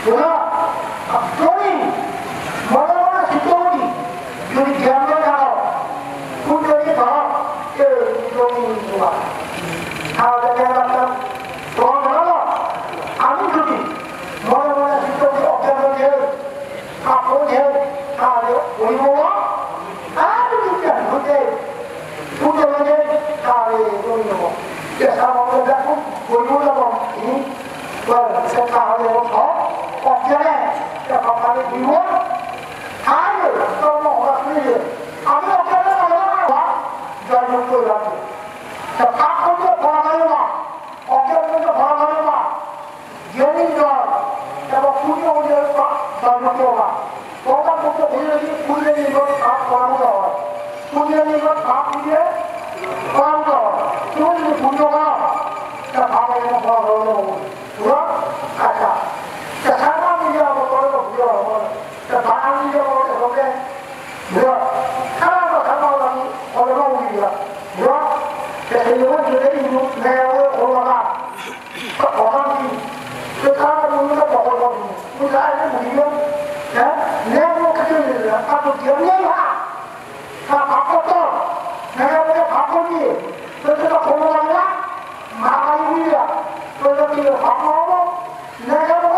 बोला তুমি মনে মনে শিখোনি যদি জ্ঞান না জানো পুজো দিয়ে ধরো এই তুমি বলা তাহলে কেন তোমার বলো আমি যদি মনে মনে শিখোনি অজ্ঞান দিয়ে কাপড় দিয়ে তাহলে ওই বলো আর যদি জ্ঞান হতে পুজো দিয়ে তাহলে ওই বলো এসব আমাদের দেখো ওই বলো তিনি সে তাহলে সব অজ্ঞানে সকালে দিব আর কর্ম হয়ে আমি অজ্ঞানে জন্ম করে রাখি কাক করতে ভরা হয় না অজ্ঞান করতে ভরা হয় না জ্ঞানী জল এবং পুণ্য অনুযায়ী জন্ম করা ওটা করতে ধীরে ধীরে পুণ্য নির্ভর কাজ করানো হয় পুণ্য নির্ভর কাজ দিয়ে করানো হয় তুমি যদি পুণ্য করো তা ভালো ভরা হলো আচ্ছা সারা মিলে আমার বড় ভিড় হবো বাঙাল মিলে বড় হবে ভিড় সারা সারা আমি বড় ভিড় ভিড় সেই জন্য যদি নেওয়া হলো না অশান্তি তো তারা মূল্য দখল করবো বুঝলে বুঝলো হ্যাঁ নেওয়া খেতে নিলে তার তো কেউ নেই না তার ভাগ্য তো নেওয়া ভাগ্য দিয়ে তো সেটা হলো না মারাই মিলিয়া তো যদি ভাগ্য হবো নেওয়া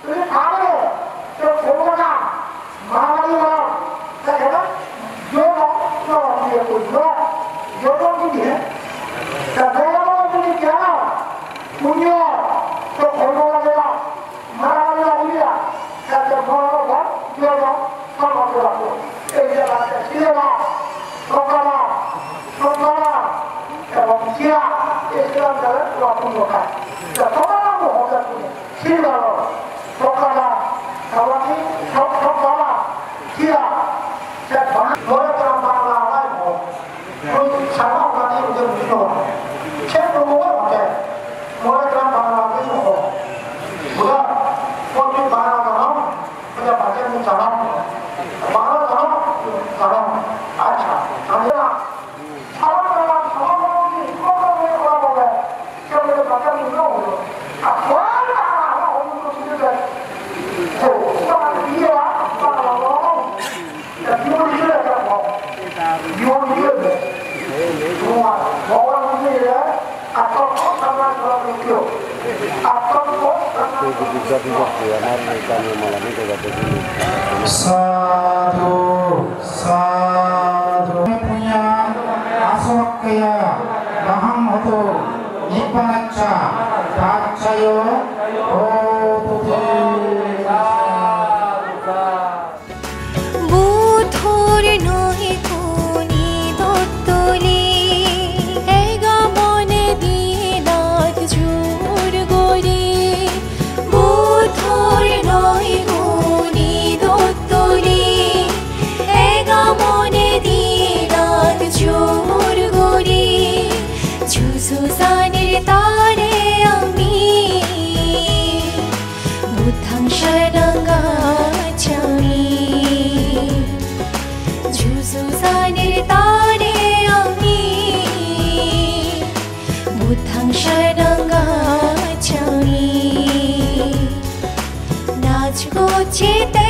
তুমি পারবে তো করবো না মারামারি মার দেখে না যোগ দিয়ে বুঝলো যোগ দিয়ে যদি কেন পুণ্য তো করবো লাগে না মারামারি লাগিয়া তাকে বড় যোগ সর্বত্র রাখবো এই যে রাখতে ছিল না সকালা সকালা এবং চিয়া এই শিলাম দ্বারা পুণ্য খায় তোমার হবে পুণ্য ছিল সকালা সবাই সব সকালা চিয়া সে ধরে তারা বাংলা হয় ওই সারা ওখানে ওদের বুঝতে হবে সে প্রমোদ ঘটে ধরে তারা বাংলা হয় বুঝা কোন বাংলা জানাও ওটা বাচ্চা চালাও বাংলা জানাও চালাও Sadhu, sadhu. Punya asok kaya bahang hoto nippanacha tachayo বুধুর নহে কোনি দত্তলি এগা মনে দিয়ে দাঁত জোর গড়ে বুধুর নহে কোনি দত্তলি এগা মনে দিয়ে দাঁত জোর গড়ে সুসুসানের তারে আমি বুদ্ধাং শরণাগচ্ছামি সুসুসানের তারে আমি বুদ্ধাং শরণাগচ্ছামি নাচ গোছেতে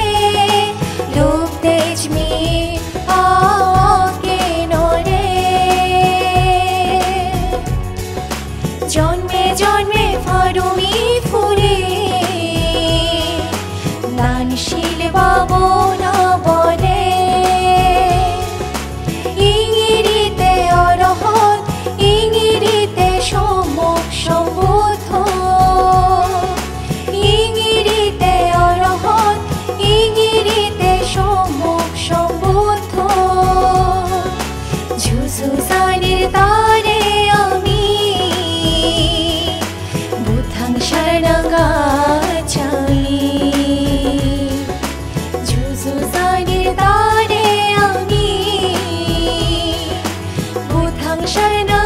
লোক তেজমি আগে নরে জন্মে জন্মে ফারুমি ফুলে দানশীল বাবনা বলে ইঙ্গিরিতে অরহত ইঙ্গিরিতে সম্মুখ সম্বুদ্ধ ইঙ্গিরিতে অরহত ইঙ্গিরিতে সম্মুখ সম্বুদ্ধ সুসুসানের তারে আমি বুদ্ধাং শরণাগচ্ছামি সুসুসানের তারে আমি বুদ্ধাং শরণাগচ্ছামি